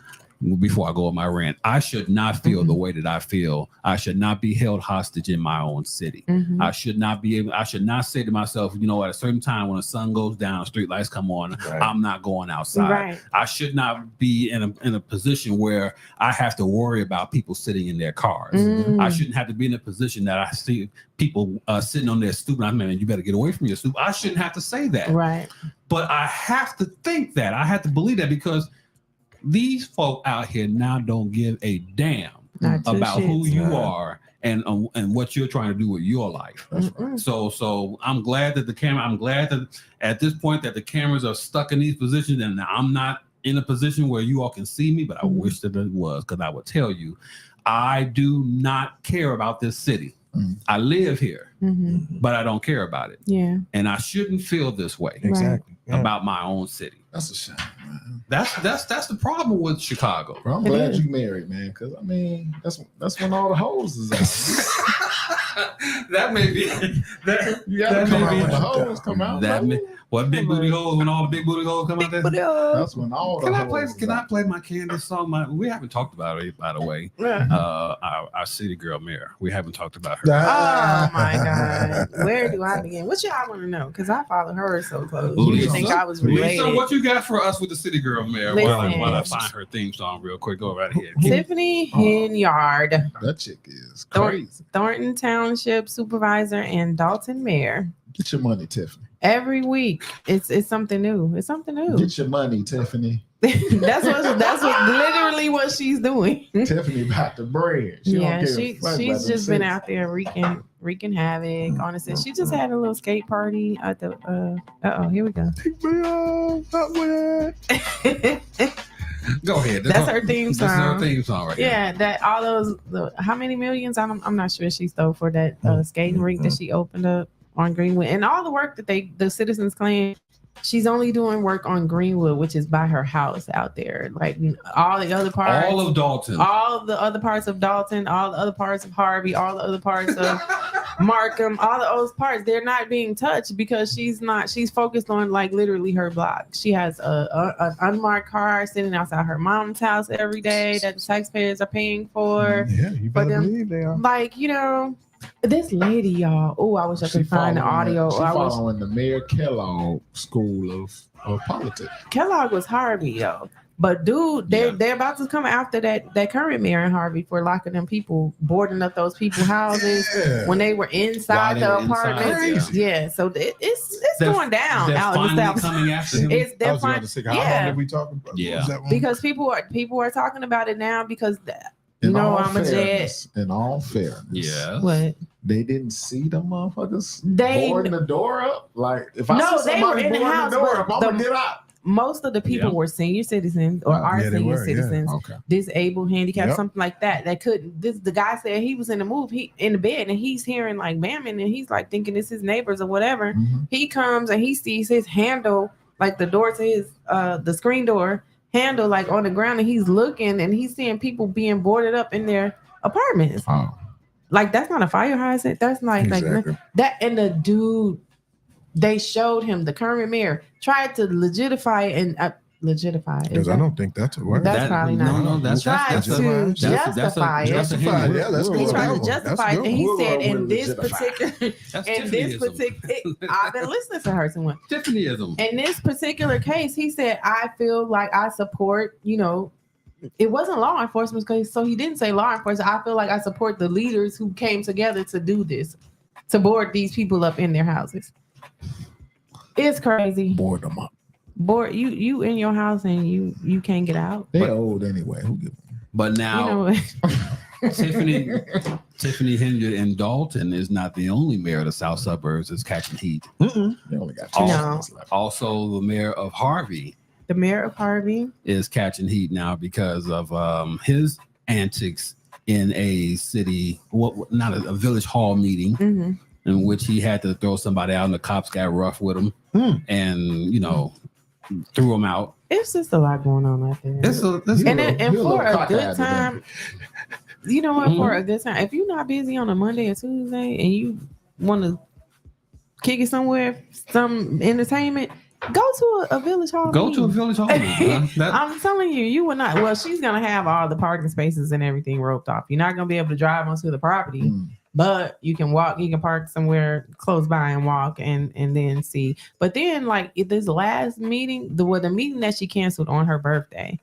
before I go on my rant. I should not feel the way that I feel. I should not be held hostage in my own city. Mhm. I should not say to myself, at a certain time when the sun goes down, street lights come on, Right. I'm not going outside. Right. I should not be in a position where I have to worry about people sitting in their cars. Mm. I shouldn't have to be in a position that I see people sitting on their stoop and I'm like, you better get away from your stoop. I shouldn't have to say that. Right. But I have to think that. I have to believe that, because these folk out here now don't give a damn Not two about who shits. you are and what you're trying to do with your life. Mm-mm. So I'm glad that I'm glad that at this point that the cameras are stuck in these positions, and I'm not in a position where you all can see me, but I Mhm. wish that it was, because I would tell you, I do not care about this city. Mm. I live here, Mhm. but I don't care about it. Yeah. And I shouldn't feel this way Exactly. Yeah. about my own city. That's a shame, man. That's the problem with Chicago. Bro, I'm It glad is. you married, man. Because that's when all the hoes is out. That may be that. You gotta That come may out be- when the hoes come out. That bro. may, what big booty holes, when all the big booty holes come out there. That's when all the Can I hoes play? is Can I out. play my Candace song? We haven't talked about it, by the way. Our city girl mayor. We haven't talked about her. Oh my God. Where do I begin? What y'all want to know? Because I follow her so close. You Lisa, would think I was Lisa, related. what you got for us with the city girl mayor? While Listen. I find her theme song real quick. Go right ahead. Tiffany Henyard, That chick is Thornton, crazy. Thornton Township Supervisor and Dalton Mayor. Get your money, Tiffany. Every week, it's something new. It's something new. Get your money, Tiffany. that's what literally what she's doing. Tiffany about the bread. She Yeah, don't give a fuck about she's them just been sex. out there wreaking havoc. Honestly, she just had a little skate party at the. Here we go. Go ahead. That's her theme That's her song. theme song right here. Yeah, that all those. How many millions? I'm not sure she stole for that skating rink that she opened up on Greenwood, and all the work that the citizens claim. She's only doing work on Greenwood, which is by her house out there. Like all the other parts, All of Dalton. all the other parts of Dalton, all the other parts of Harvey, all the other parts of Markham, all the those parts, they're not being touched because she's focused on like literally her block. She has an unmarked car sitting outside her mom's house every day that the taxpayers are paying for. Yeah, you But better them- believe they are. Like, this lady, y'all. Oh, I wish I She could find the following audio. She I wish following the Mayor Kellogg School of Politics. Kellogg was Harvey, yo. But dude, they're about to come after that current mayor in Harvey for locking them people, boarding up those people's houses Yeah. when they were inside While the they were inside, apartments. Yeah, so it's going down They're out in the finally South. coming after him. It's I they're was about fine. to say, how long Yeah, did we talk about? Yeah. What was that one? because people are talking about it now because In all I'm a jet. fairness, in all fairness, Yeah. What? they didn't see the motherfuckers They- boarding the door up. Like if I No, see they were somebody in the boarding house, the door but up, I'm gonna the- get out. most of the people were senior citizens or are senior citizens, disabled, handicapped, something like that. That couldn't. The guy said he was in the in the bed, and he's hearing like mammon, and he's like thinking it's his neighbors or whatever. He comes and he sees his handle, like the door to his the screen door handle, like on the ground, and he's looking and he's seeing people being boarded up in their apartments. Like that's not a fire hydrant. That's like that. And the dude, they showed him, the current mayor tried to legitify and because I don't think that's a word. That's probably not. No, that's tried to justify it. Yeah, let's go. He tried to justify it, and he said in this particular, I've been listening to her someone. Tiffanyism. In this particular case, he said, I feel like I support, it wasn't law enforcement case, so he didn't say law enforcement. I feel like I support the leaders who came together to do this, to board these people up in their houses. It's crazy. Board them up. Board you in your house and you can't get out. They're old anyway. Who gives them? But now Tiffany Henyard in Dalton is not the only mayor of the South Suburbs that's catching heat. They only got 2 months left. Also, the mayor of Harvey. The mayor of Harvey is catching heat now because of his antics in a city, not a village hall meeting, in which he had to throw somebody out, and the cops got rough with him, and threw him out. It's just a lot going on out there. And for a good time, you know what? For a good time, if you're not busy on a Monday or Tuesday and you want to kick it somewhere, some entertainment, go to a village hall. To a village hall. I'm telling you, you will not. Well, she's gonna have all the parking spaces and everything roped off. You're not gonna be able to drive onto the property, but you can walk. You can park somewhere close by and walk, and then see. But then, like this last meeting, the meeting that she canceled on her birthday,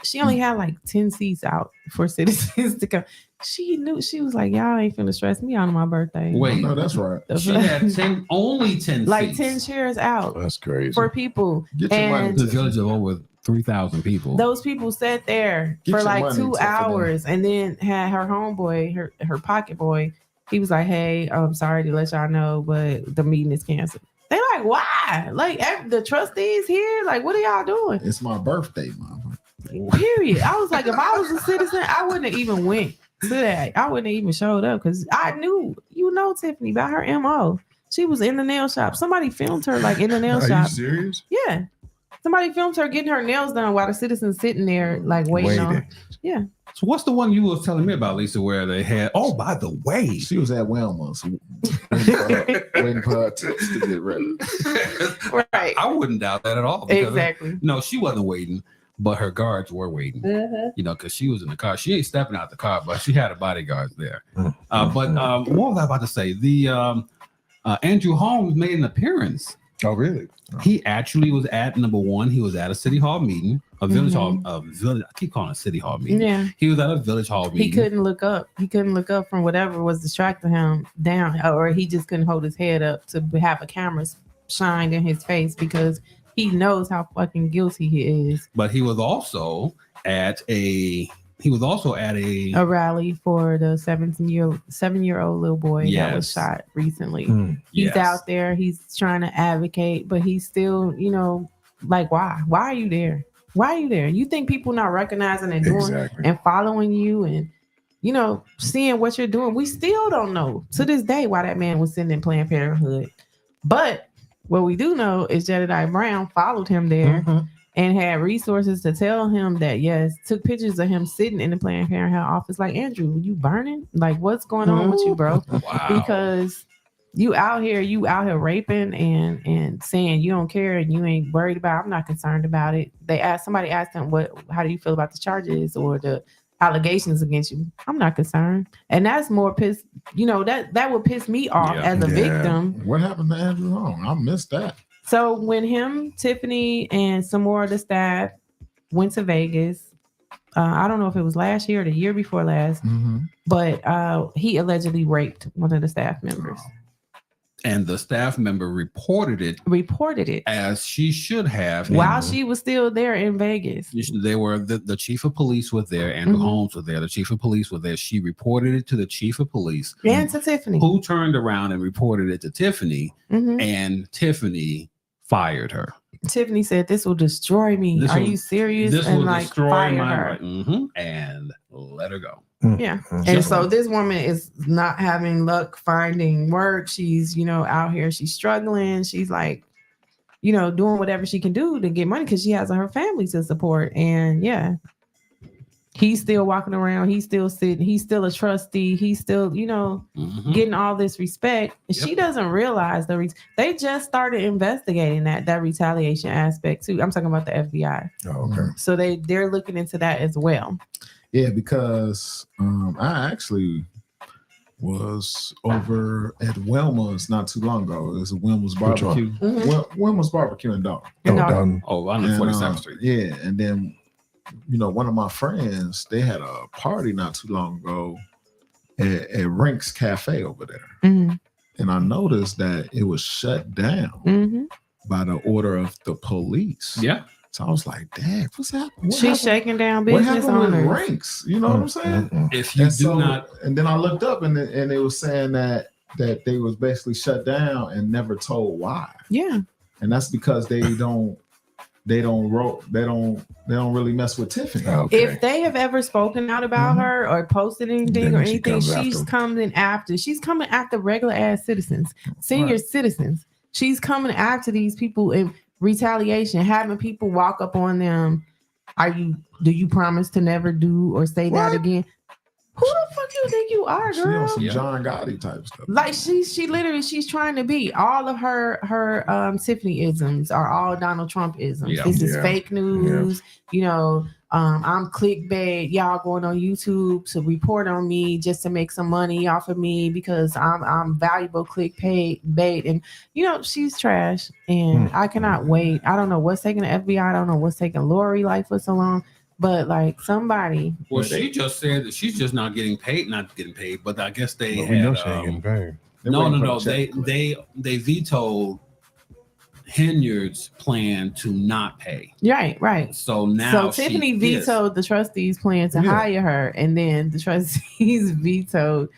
she only had like 10 seats out for citizens to come. She knew, she was like, y'all ain't finna stress me out on my birthday. Wait, no, that's right. She had only 10 like seats. 10 chairs out. That's crazy For people. Get your money. The village of over 3,000 people. Those people sat there for like 2 hours and then had her homeboy, her pocket boy. He was like, hey, I'm sorry to let y'all know, but the meeting is canceled. They like, why? Like the trustees here? Like, what are y'all doing? It's my birthday, mama. Period. I was like, if I was a citizen, I wouldn't have even went to that. I wouldn't have even showed up because I knew, Tiffany, about her MO. She was in the nail shop. Somebody filmed her like in the nail shop. Are you serious? Yeah. Somebody filmed her getting her nails done while the citizen's sitting there like waiting on her. Yeah. So what's the one you was telling me about, Lisa, where they had, by the way. She was at Wilma's waiting for her tips to get ready. Right. I wouldn't doubt that at all. Exactly. No, she wasn't waiting, but her guards were waiting, because she was in the car. She ain't stepping out the car, but she had her bodyguards there. But what was I about to say? The Andrew Holmes made an appearance. Oh, really? Oh. He actually was at, number one, he was at a city hall meeting, a village hall, I keep calling it a city hall meeting. Yeah. He was at a village hall meeting. He couldn't look up. He couldn't look up from whatever was distracting him down, or he just couldn't hold his head up to have a camera shined in his face because he knows how fucking guilty he is. But he was also at a rally for the 7-year-old little boy that was shot recently. He's out there. He's trying to advocate, but he's still, like, why? Why are you there? Why are you there? You think people not recognizing and doing and following you and, seeing what you're doing? We still don't know to this day why that man was sitting in Planned Parenthood. But what we do know is Jedediah Brown followed him there. And had resources to tell him that, yes, took pictures of him sitting in the Planned Parenthood office like, Andrew, you burning? Like, what's going on with you, bro? Wow. Because you out here raping and saying you don't care and you ain't worried about, I'm not concerned about it. Somebody asked him, how do you feel about the charges or the allegations against you? I'm not concerned. And that's more piss, that would piss me off as a victim. What happened to Andrew Holmes? I missed that. So when him, Tiffany, and some more of the staff went to Vegas, I don't know if it was last year or the year before last, but he allegedly raped one of the staff members. And the staff member reported it as she should have. While she was still there in Vegas. They were, the chief of police was there. Andrew Holmes was there. The chief of police was there. She reported it to the chief of police. And to Tiffany. Who turned around and reported it to Tiffany. And Tiffany fired her. Tiffany said, "This will destroy me. Are you serious?" This and will like destroy fire my her. life. And let her go. Yeah. And so this woman is not having luck finding work. She's, out here. She's struggling. She's like, doing whatever she can do to get money because she has her family to support. And yeah, he's still walking around. He's still sitting. He's still a trustee. He's still, getting all this respect. And she doesn't realize they just started investigating that retaliation aspect too. I'm talking about the FBI. Oh, okay. So they're looking into that as well. Yeah, because I actually was over at Wilma's not too long ago. It was Wilma's Barbecue. Wilma's Barbecue in Dalton. Done. On the 47th Street. Yeah, and then one of my friends, they had a party not too long ago at Rink's Cafe over there, and I noticed that it was shut down by the order of the police. Yeah. So I was like, "Dang, what's happening?" She's shaking down What business happened with owners. Rinks? You know what I'm saying? If you not, and then I looked up and it was saying that they was basically shut down and never told why. Yeah, and that's because they don't really mess with Tiffany. Okay. If they have ever spoken out about her or posted anything Then or she anything, comes she's after. coming after. She's coming after regular ass citizens, senior citizens. She's coming after these people in retaliation, having people walk up on them. Do you promise to never do or say that again? Who the fuck you think you are, She on girl? some John Gotti type stuff. Like she literally she's trying to be all of her Tiffany isms are all Donald Trump isms. Yeah. This is Yeah. fake news. I'm clickbait. Y'all going on YouTube to report on me just to make some money off of me because I'm valuable clickbait bait. And she's trash. And I cannot wait. I don't know what's taking the FBI. I don't know what's taking Lori life for so long. But like somebody. well, she just said that she's just not getting paid, but I guess they But we know had. she ain't getting paid. They're No. waiting for the check to They vetoed Henyard's plan to not pay. Right. So now So Tiffany she is. vetoed the trustees' plan to hire her, and then the trustees vetoed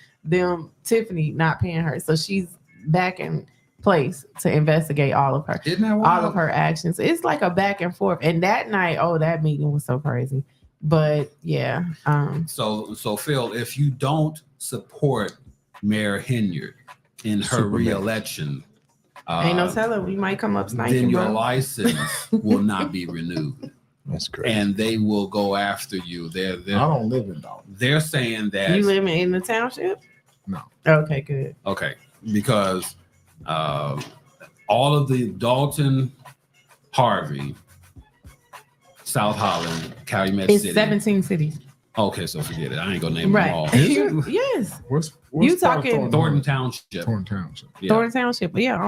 Tiffany not paying her. So she's back in place to investigate all of her Isn't that all wild? of her actions. It's like a back and forth. And that night, that meeting was so crazy. But yeah, So Phil, if you don't support Mayor Henyard in her Superman. re-election, ain't no telling, we might come up then sniping. your Bro. license will not be renewed, That's crazy. and they will go after you. I don't live in Dalton. They're saying that You living in the township? No. Okay, good. okay, because all of the Dalton, Harvey, South Holland, Calumet It's City. 17 cities. Okay, so forget it. I ain't gonna name Right. them all. Yes. What's You part of talking- Thornton Township. Thornton Township. Yeah. Thornton Township. But yeah,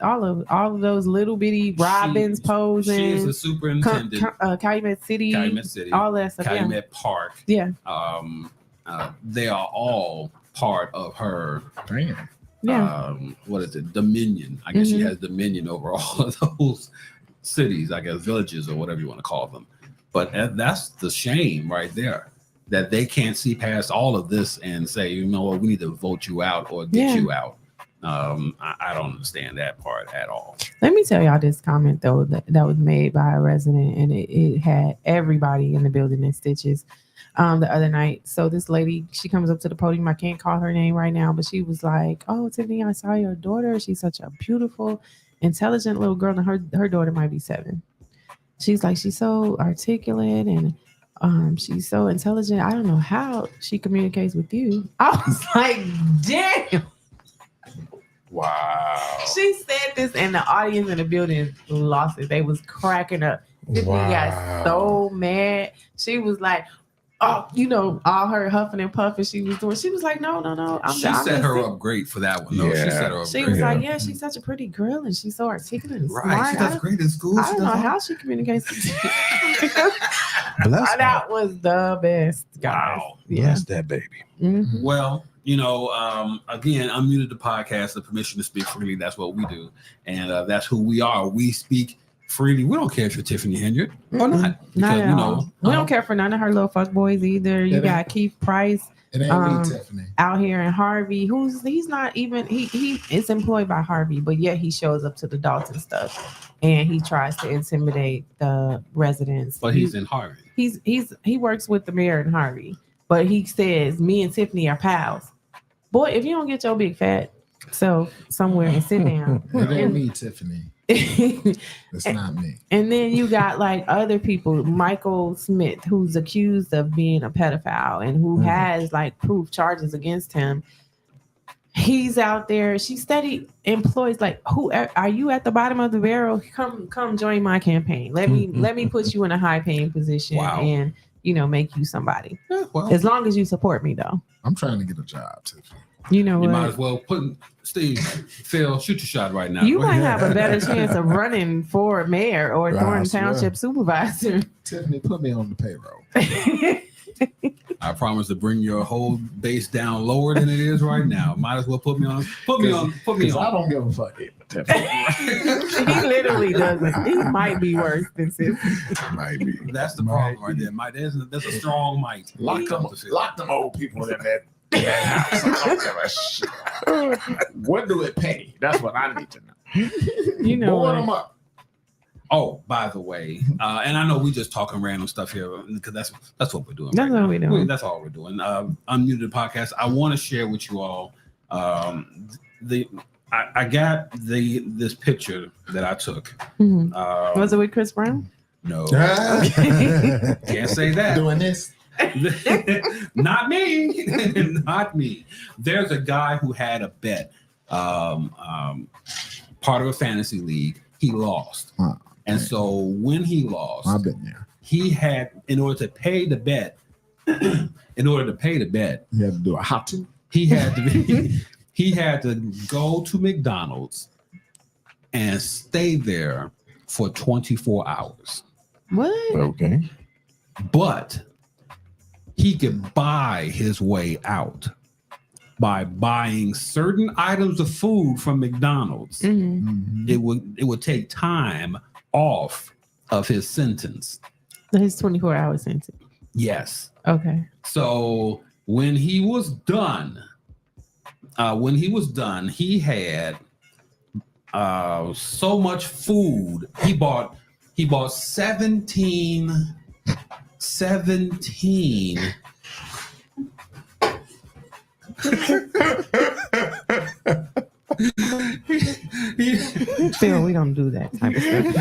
all of those little bitty Robins She is posing. the superintendent. Calumet City. Calumet City. All that stuff. Calumet Park. Yeah. They are all part of her. Damn. Yeah. What is it? Dominion. I guess she has dominion over all of those cities. I guess villages or whatever you want to call them. But that's the shame right there. That they can't see past all of this and say, you know what, we need to vote you out or get you out. I don't understand that part at all. Let me tell y'all this comment though that was made by a resident, and it had everybody in the building in stitches the other night. So this lady, she comes up to the podium. I can't call her name right now, but she was like, "Oh, Tiffany, I saw your daughter. She's such a beautiful, intelligent little girl, and her daughter might be 7. She's like, she's so articulate and she's so intelligent. I don't know how she communicates with you." I was like, damn. Wow. She said this, and the audience in the building lost it. They was cracking up. Tiffany got so mad. She was like, "Oh, all her huffing and puffing she was doing." She was like, "No. She set her up great for that one. No, she Yeah. set her up She great. was like, "Yeah, she's such a pretty girl, and she's so articulate and Right. smart." She does great in school. I don't know how she communicates. Bless That was the best, guys. Wow. Yeah. Bless that baby. Mhm. Well, again, Unmuted the podcast, the permission to speak freely. That's what we do. And that's who we are. We speak freely. We don't care if you're Tiffany Hendrick or not. Not Because, at all. We don't care for none of her little fuckboys either. You got Keith Price It ain't me, Tiffany. out here, and Harvey, he's not even he is employed by Harvey, but yet he shows up to the Dalton stuff, and he tries to intimidate the residents. But he's in Harvey. He works with the mayor in Harvey, but he says me and Tiffany are pals. Boy, if you don't get your big fat self somewhere and sit down, It ain't me, Tiffany. It's not me. And then you got like other people, Michael Smith, who's accused of being a pedophile and who has like proof charges against him. He's out there. She steady employs like, who are you at the bottom of the barrel? Come join my campaign. Let me put you in a high paying position and make you somebody. Yeah, well, as long as you support me though. I'm trying to get a job, Tiffany. You know you what? might as well Phil, shoot your shot right now. You might have a better chance of running for mayor or Thornton swear. Township supervisor. Tiffany, put me on the payroll. I promise to bring your whole base down lower than it is right now. Might as well put me on. I don't give a fuck either, Tiffany. He literally doesn't. He might be worse than Tiffany. Might be. That's the problem right there. Mike, that's a strong mic. Lock them old people in that. I don't give a shit. What do it pay? That's what I need to know. You know Board what? them up. Oh, by the way, and I know we just talking random stuff here because that's what we're doing. That's what we're doing. That's all we're doing. Unmuted the podcast. I want to share with you all. I got this picture that I took. Mhm. Was it with Chris Brown? No, can't say that. Doing this. Not me. Not me. There's a guy who had a bet, part of a fantasy league. He lost. And so when he lost, I've been there. he had, in order to pay the bet, You had to do a hot two. he had to go to McDonald's and stay there for 24 hours. What? Okay. But he could buy his way out by buying certain items of food from McDonald's. Mm-hmm. It would take time off of his sentence. His 24-hour sentence. Yes. Okay. So when he was done, he had so much food. He bought 17 Phil, we don't do that type of stuff.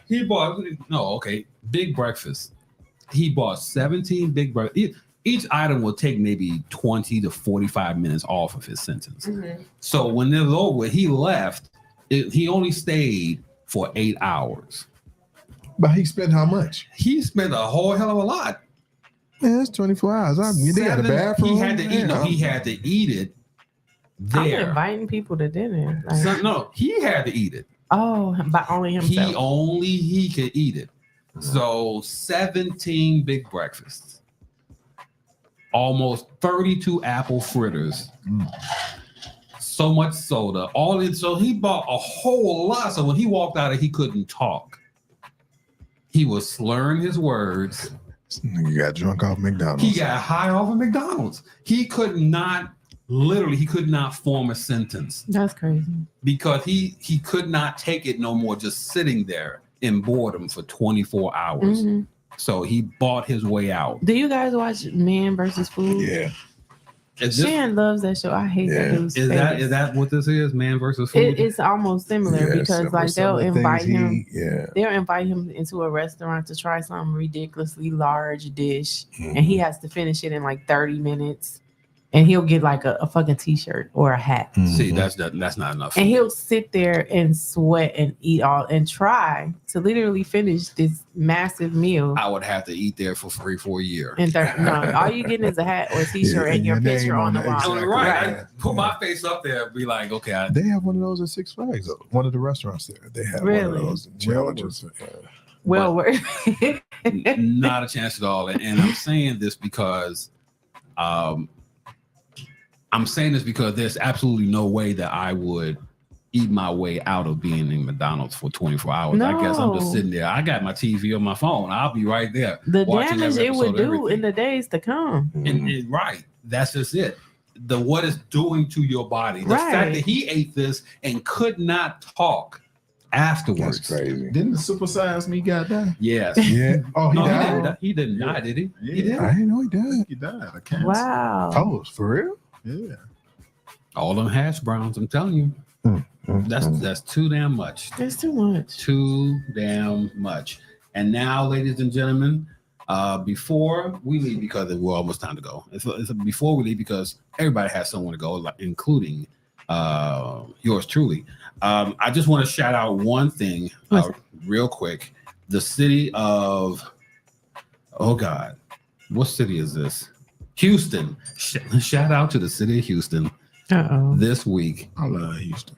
he bought big breakfast. He bought 17 big breakfast. Each item will take maybe 20 to 45 minutes off of his sentence. Mm-hmm. So when it was over, he left. He only stayed for 8 hours. But he spent how much? He spent a whole hell of a lot. Man, that's 24 hours. They got a bathroom. He had to eat. No, he had to eat it I'm there. inviting people to dinner. Like, No, he had to eat it. oh, but only himself. He could eat it. So 17 big breakfasts, almost 32 apple fritters, so much soda, so he bought a whole lot. So when he walked out, he couldn't talk. He was slurring his words. You got drunk off McDonald's. He got high off of McDonald's. He could not form a sentence That's crazy. because he could not take it no more just sitting there in boredom for 24 hours. Mm-hmm. So he bought his way out. Do you guys watch Man versus Food? Yeah. Shan loves that show. I hate that dude's Is face. that what this is? Man versus Food? It's almost similar because like they'll invite him. Yeah. They'll invite him into a restaurant to try some ridiculously large dish, and he has to finish it in like 30 minutes. And he'll get like a fucking t-shirt or a hat. See, that's not enough. And he'll sit there and sweat and eat all and try to literally finish this massive meal. I would have to eat there for free for a year. And no, all you getting is a hat or a t-shirt and your name picture on the it. wall. Exactly. Right. I put my face up there and be like, okay. They have one of those at Six Flags. One of the restaurants there. They have Really? one of those challenges. Well, Not a chance at all. And I'm saying this because there's absolutely no way that I would eat my way out of being in McDonald's for 24 hours. I guess I'm just No. sitting there. I got my TV on my phone. I'll be right there. The watching damage every it would episode of do in everything. the days to come. And right, that's just it. What it's doing to your body. The Right. fact that he ate this and could not talk afterwards. That's crazy. Didn't the Super Size Me guy die? Yes. Yeah. Oh, he No, died. he didn't die, did he? Yeah. He did. I didn't know he died. He died of cancer. Wow. Oh, for real? Yeah. All them hash browns, I'm telling you. That's too damn much. It's too much. Too damn much. And now, ladies and gentlemen, before we leave, because we're almost time to go. It's before we leave, because everybody has somewhere to go, like, including yours truly. I just want to shout out one thing real quick. The city of, oh God, what city is this? Houston. Shout out to the city of Houston Uh-oh. this week. I love Houston.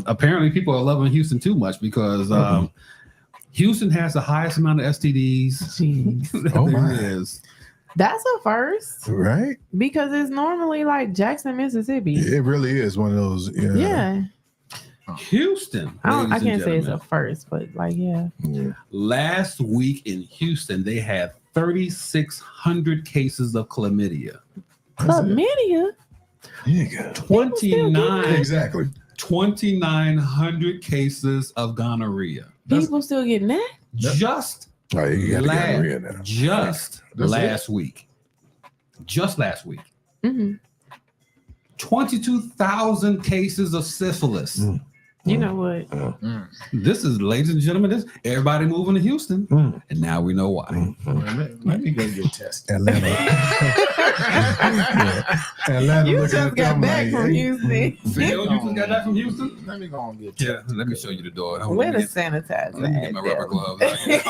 Apparently people are loving Houston too much because Houston has the highest amount of STDs. Jeez. Oh, there my. is. That's a first Right? because it's normally like Jackson, Mississippi. It really is one of those. Yeah. Yeah. Houston. I ladies and can't say it's a gentlemen. first, but like, yeah. Last week in Houston, they had 3,600 cases of chlamydia. Chlamydia? Yeah. 2,900 cases of gonorrhea. People still getting that? Just Oh, you got to get real now. just That's last week. Just last week. Mm-hmm. 22,000 cases of syphilis. You know what? This is, ladies and gentlemen, this everybody moving to Houston, and now we know why. Let me go get tested. Atlanta. Atlanta You looking just at got them back like, from hey, Houston. Phil, you just got that from Houston? Let me go and get Yeah, tested. let me show you the door. Hold on, Where let the me get- sanitizer let me get my at, rubber Bill? gloves out here.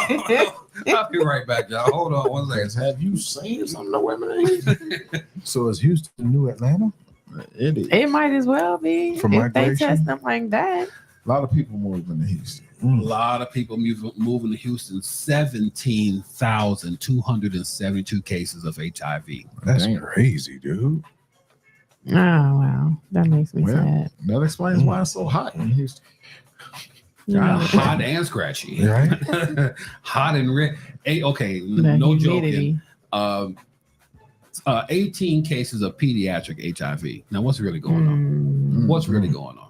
I'll be right back, y'all. Hold on one second. Have you seen some of the women in Houston? So is Houston New Atlanta? It is. It might as well be For if they migration? test them like that. A lot of people moving to Houston. A lot of people moving to Houston. 17,272 cases of HIV. That's Damn. crazy, dude. Oh wow, that makes me Well, sad. that explains why it's so hot in Houston. Hot and scratchy. Right? Hot and red. Okay, The no humidity. joking. 18 cases of pediatric HIV. Now, what's really going on? What's really going on?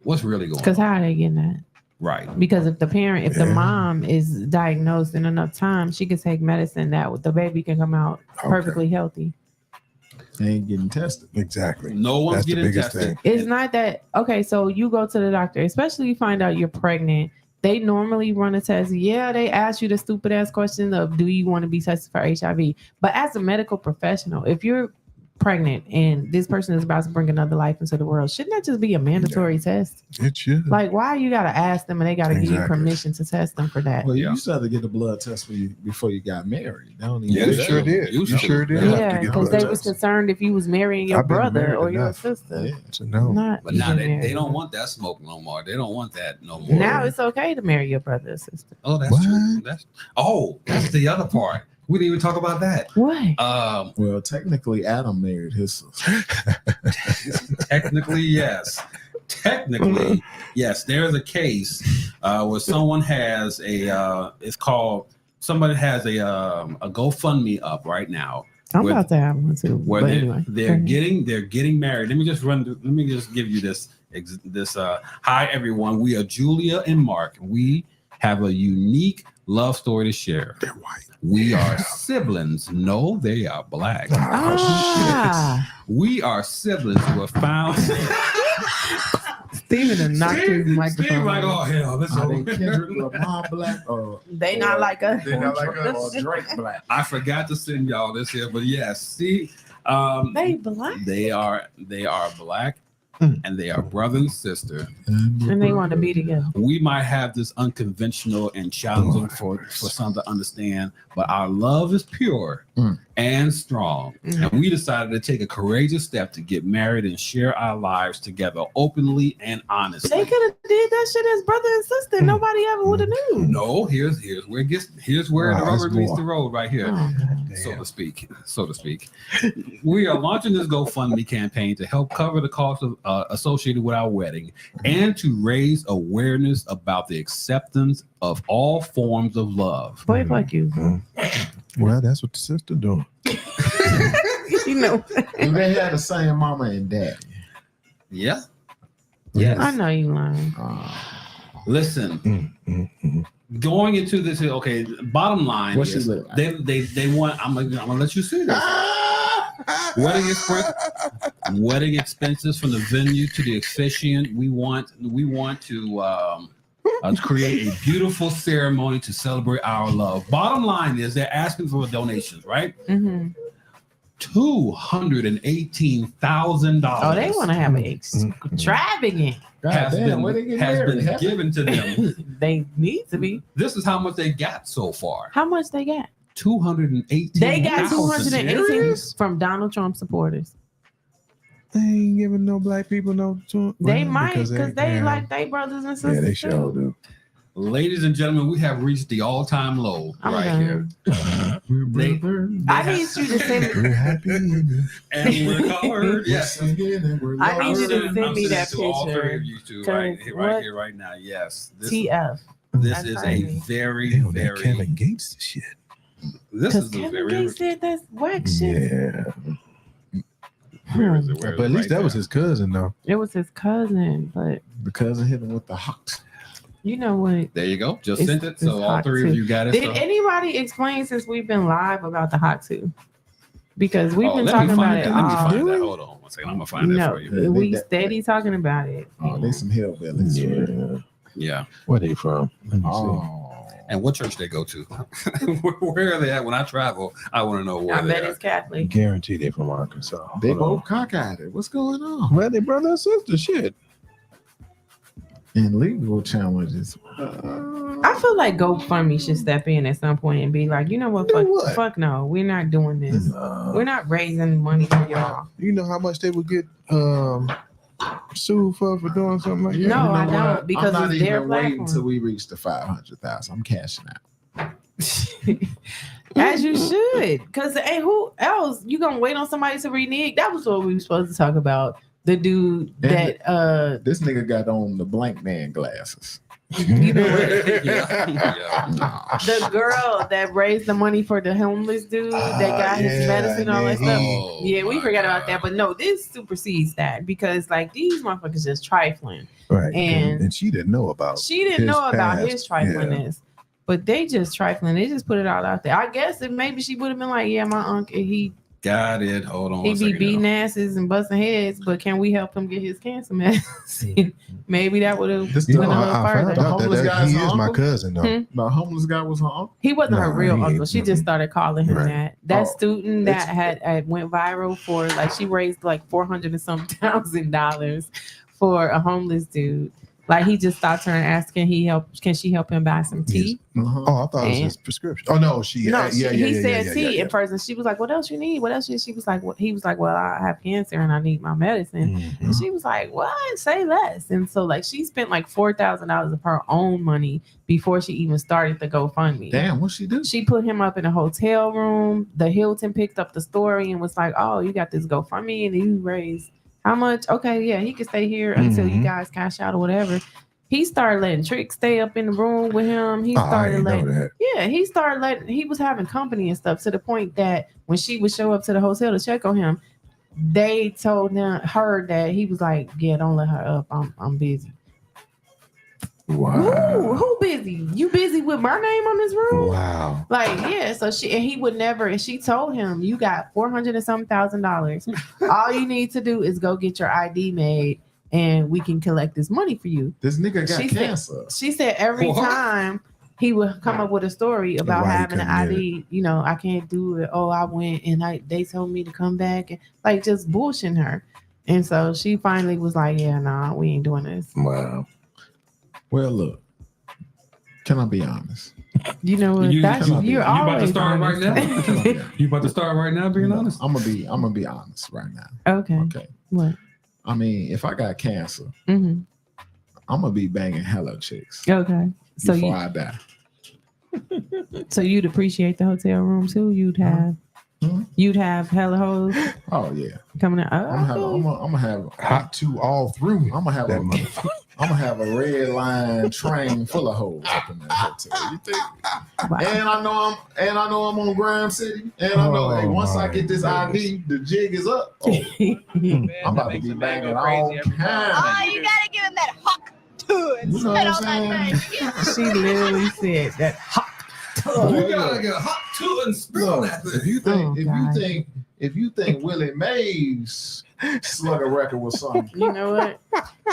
What's really going Because on? how are they getting that? Right. Because if the parent, if the Yeah. mom is diagnosed in enough time, she can take medicine that the baby can come out Okay. perfectly healthy. They ain't getting tested. Exactly. No one's That's the getting biggest tested. thing. It's not that okay. So you go to the doctor, especially you find out you're pregnant. They normally run a test. Yeah, they ask you the stupid ass question of do you want to be tested for HIV? But as a medical professional, if you're pregnant and this person is about to bring another life into the world, shouldn't that just be a mandatory test? It should. Like, why you gotta ask them and they gotta give you Exactly. permission to test them for that? Well, you Yeah. used to have to get the blood test before you got married. They don't even Yeah, do you they that. sure did. You You should. sure did. Yeah, have to Yeah, get because blood they was tested. concerned if you was marrying your I've been brother married or your enough. sister. Yeah. So no. Not But now even they married. don't want that smoke no more. They don't want that no more. Now it's okay to marry your brother or sister. Oh, that's What? true. That's the other part. We didn't even talk about that. What? Well, technically, Adam married his sister. Technically, yes. Technically, yes. There's a case where someone has it's called, somebody has a GoFundMe up right now I'm with- about to have one too. where But they're, anyway, they're getting married. Let me just give you this. Hi everyone, we are Julia and Mark. We have a unique love story to share. They're white. We are siblings. No, they are black. Ah, We are siblings who were found. Steven and knocked his Steve microphone. like, oh hell, this Are they is. Kendrick Lamar black or They not like us. They not like us. or Drake black? I forgot to send y'all this here, but yes, see, They black they are black, and they are brother and sister. and they want to be together. We might have this unconventional and challenging for some to understand, but our love is pure and strong. And we decided to take a courageous step to get married and share our lives together openly and honestly. They could have did that shit as brother and sister. Nobody ever would have knew. No, here's where it gets, here's where Wow, the rubber that's meets more. the road right here. Oh, God. so to speak. We are launching this GoFundMe campaign to help cover the cost of associated with our wedding and to raise awareness about the acceptance of all forms of love. Boy, fuck you. Well, that's what the sister doing. You know. And they had the same mama and daddy. Yeah. Yes. I know you lying. Listen. Going into this, okay. Bottom line What she is look like? they want. I'm gonna let you see this. Wedding expenses from the venue to the officiant. We want to create a beautiful ceremony to celebrate our love. Bottom line is they're asking for donations, right? Mm-hmm. $218,000. Oh, they want to have an extravagant. Has Goddamn, where they been get married? given to them. They need to be. This is how much they got so far. How much they got? 218. They got 218 Serious? from Donald Trump supporters. They ain't giving no black people no. They might because they like they brothers and sisters. Yeah, they too. sure do. Ladies and gentlemen, we have reached the all-time low I'm right done. here. They I need you to send me. We're happy. and we're covered. Yes. I need you to I'm send me sending that to all three picture. of you two Cause right here, right now. Yes. This TF. is That's a crazy. very, Damn, that very. Kevin Gates shit. This Because is a Kevin very. Gates said that's whack shit. Yeah. Where is it? Where is But it? at least Right that was there. his cousin, though. It was his cousin, but The cousin hit him with the hawks. you know what? There you go. Just It's- sent it. it's So all hot three too. of you got it. Did so. anybody explain since we've been live about the hot too? Because we've been let talking me about find it. that. Let me all- find that. Hold on one second. I'm gonna find that No, for you. They- we they- steady talking about it. Oh, they some hillbillies. Yeah. Yeah. Where they from? Let me see. Oh. And what church they go to? Where are they at? When I travel, I want to know where I they bet are. it's Catholic. Guarantee they from Arkansas. They Hold both cockeyed. What's going on? on. Well, they brother and sister. Shit. And legal challenges. I feel like GoFundMe should step in at some point and be like, you know what? Do Fuck, what? fuck no, we're not doing this. Nah. We're not raising money for y'all. You know how much they would get sued for doing something like that? No, You know I what? don't, because I'm not it's their even waiting platform. until we reach the 500,000. I'm cashing out. As you should, because hey, who else? You gonna wait on somebody to renege? That was what we were supposed to talk about. The dude that This nigga got on the blank man glasses. you know what? Yeah. The girl that raised the money for the homeless dude that got his yeah, medicine, all that yeah, stuff. Oh, Yeah, we my forgot about God. that, but no, this supersedes that because like these motherfuckers just trifling. Right. And- And she didn't know about She didn't his know about past. his triflingness, but they just trifling. They just put it all out there. I guess if maybe she would have been like, yeah, my uncle, he Got it. Hold on. be one second beating now. asses and busting heads, but can we help him get his cancer medicine? Maybe that would have This went a the- little I found further. The out homeless that guy's he is my uncle? cousin, though. Hmm. The homeless guy was her uncle. He wasn't her Nah, real he uncle. ain't- She just started calling him Right. that. That Oh, student that it's- had went viral for like she raised like $400 and some $1,000 for a homeless dude. Like he just stopped her and asked, can she help him buy some tea? Uh-huh. Oh, I thought it was And- his prescription. Oh no, she. No, yeah, he said yeah, tea yeah. at first, and she was like, "What else you need? What else?" She was like, "What?" He was like, "Well, I have cancer and I need my medicine." Mhm. And she was like, "What? Say less." And so, like, she spent like $4,000 of her own money before she even started the GoFundMe. Damn, what she do? She put him up in a hotel room. The Hilton picked up the story and was like, "Oh, you got this GoFundMe, and you raised how much? Okay, yeah, he can stay here until you Mhm. guys cash out or whatever." He started letting Trick stay up in the room with him. He Oh, I started didn't know letting that. yeah, he was having company and stuff to the point that when she would show up to the hotel to check on him, they told her that he was like, "Yeah, don't let her up. I'm busy." Wow. Who busy? You busy with my name on this room? Wow. Like, yeah, so he would never, and she told him, "You got $400 and some $1,000. All you need to do is go get your ID made and we can collect this money for you." This nigga got She said- cancer. She said every What? time he would come up with a story about Why he having an couldn't get ID, you know, I can't do it. Oh, I went and they told me to come back, and like just bullshitting her. And so she finally was like, "Yeah, nah, we ain't doing this." Wow. Well, look. Can I be honest? You know what? You- That's you you're about to always start right honest. now? You about to start right now, being honest? I'm gonna be honest right now. Okay. Okay. What? I mean, if I got cancer, Mm-hmm. I'm gonna be banging hello chicks Okay. So before I die. so you'd appreciate the hotel room too. You'd have You'd have hella hoes Oh yeah, coming out. I'm gonna have Hot 2 all through. I'm gonna have that a motherfucker. I'm gonna have a red line train full of hoes up in that hotel. You think? Wow. And I know I'm on Graham City. And I know hey, once I get this ID, the jig is up. Oh, I'm about to be banging all Oh, kinds. you gotta give him that hawk too and You know spit what on I'm that saying? thing. She literally said that. You gotta get hot too and spill Look, that if thing. you think Oh, if God. you think Willie Mays slugger record was something, You know what?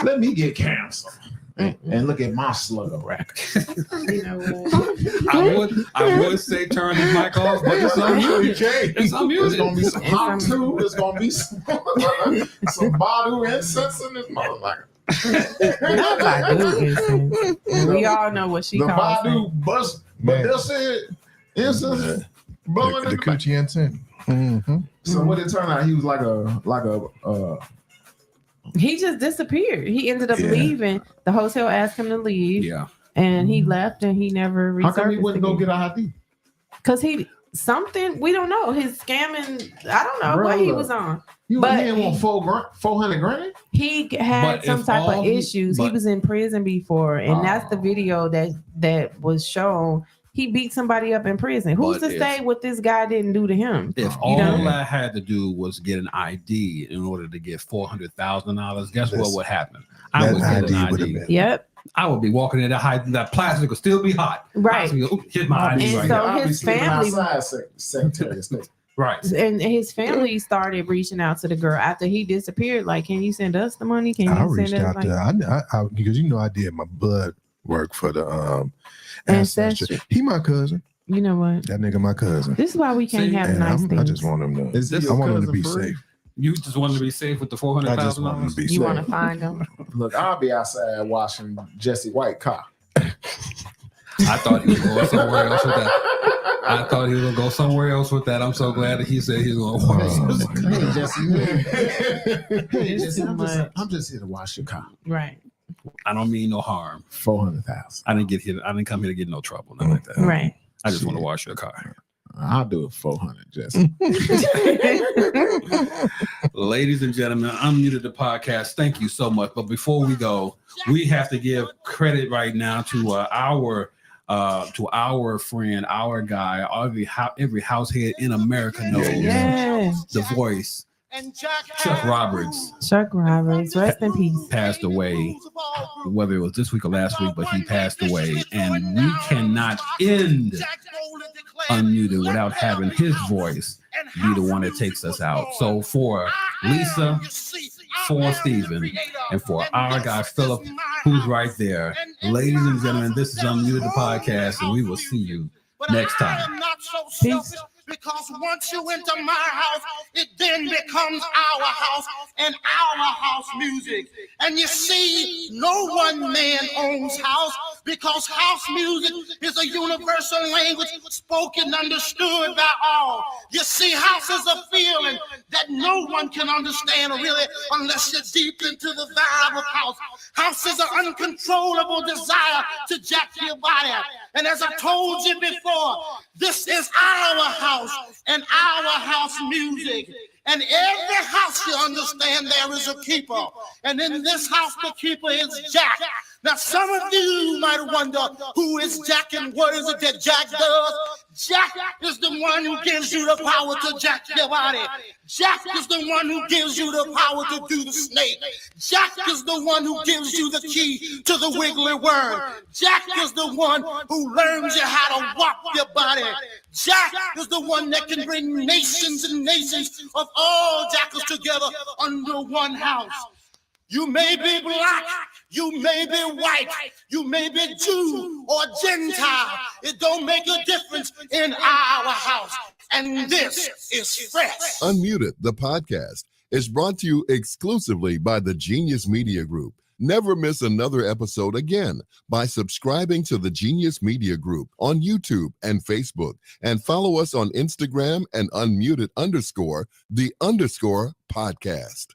let me get cancer and look at my slugger record. You know what? I would say turn his mic off, but it's unmuted. It's It's unmuted. gonna be some It's hot unmuted. too. It's gonna be some Badu incense in this motherfucker. Not Badu incense. We all know what she The calls it. Badu bust, but Man. they'll say incense blowing The in the back. coochie incense. Mm-hmm. So what it turned out, he was like a He just disappeared. He ended up Yeah. leaving. The hotel asked him to leave, Yeah. and he left, and he never how come he resurfaced wouldn't go again. get a ID? Because he something we don't know. His scamming. I don't know what he Brother. was on. He But didn't want 400 grand. He had But some if type all of he- issues. He but- was in prison before, and that's the Oh. video that was shown. He beat somebody up in prison. Who's But to if- say what this guy didn't do to him? If You all know? I had to do was get an ID in order to get $400,000, guess what Listen, would happen? I That would get ID an would have ID. been. Yep. I would be walking in that plastic would still be hot. Right. I would go, "Ooh, hit my ID And right so here." I'll be his sleeping family- outside, Secretary of State. Right. And his family started reaching out to the girl after he disappeared. Like, can you send us the money? Can you I send reached us out like to I because I did my blood work for the Ancestry. He my cousin. You know what? That nigga my cousin. This is why we can't See, have And nice I things. just want him to. Is this I want him to cousin be for real? safe. You just wanted to be safe with the I just want him $400,000. to be You safe. want to find them? Look, I'll be outside washing Jesse White car. I thought he was going somewhere else with that. I thought he was gonna go somewhere else with that. I'm so glad that he said he's gonna Oh, Hey Jesse, hey It's Jesse, too much. I'm just here to wash your car. Right. I don't mean no harm. 400,000. I didn't come here to get no trouble, nothing like that. Right. I just want to wash your car. I'll do it 400, Jesse. Ladies and gentlemen, Unmuted the podcast. Thank you so much. But before we go, we have to give credit right now to our friend, our guy, every househead in America knows Yeah. the voice. Chuck Roberts Chuck Roberts, rest in peace. passed away, whether it was this week or last week, but he passed away. And we cannot end Unmuted without having his voice be the one that takes us out. So for Lisa, for Stephen, and for our guy Philip, who's right there, ladies and gentlemen, this is Unmuted the podcast, and we will see you next time. Peace. Because once you enter my house, it then becomes our house and our house music. And you see, no one man owns house because house music is a universal language spoken, understood by all. You see, house is a feeling that no one can understand really unless you're deep into the vibe of house. House is an uncontrollable desire to jack your body. And as I told you before, this is our house and our house music. And every house, you understand, there is a keeper. And in this house, the keeper is Jack. Now, some of you might wonder, who is Jack and what is it that Jack does? Jack is the one who gives you the power to jack your body. Jack is the one who gives you the power to do the snake. Jack is the one who gives you the key to the wiggly worm. Jack is the one who learns you how to walk your body. Jack is the one that can bring nations and nations of all jackals together under one house. You may be black, you may be white, you may be Jew or Gentile. It don't make a difference in our house. And this is fresh. Unmuted, the podcast, is brought to you exclusively by the Genius Media Group. Never miss another episode again by subscribing to the Genius Media Group on YouTube and Facebook, and follow us on Instagram and Unmuted_the_podcast.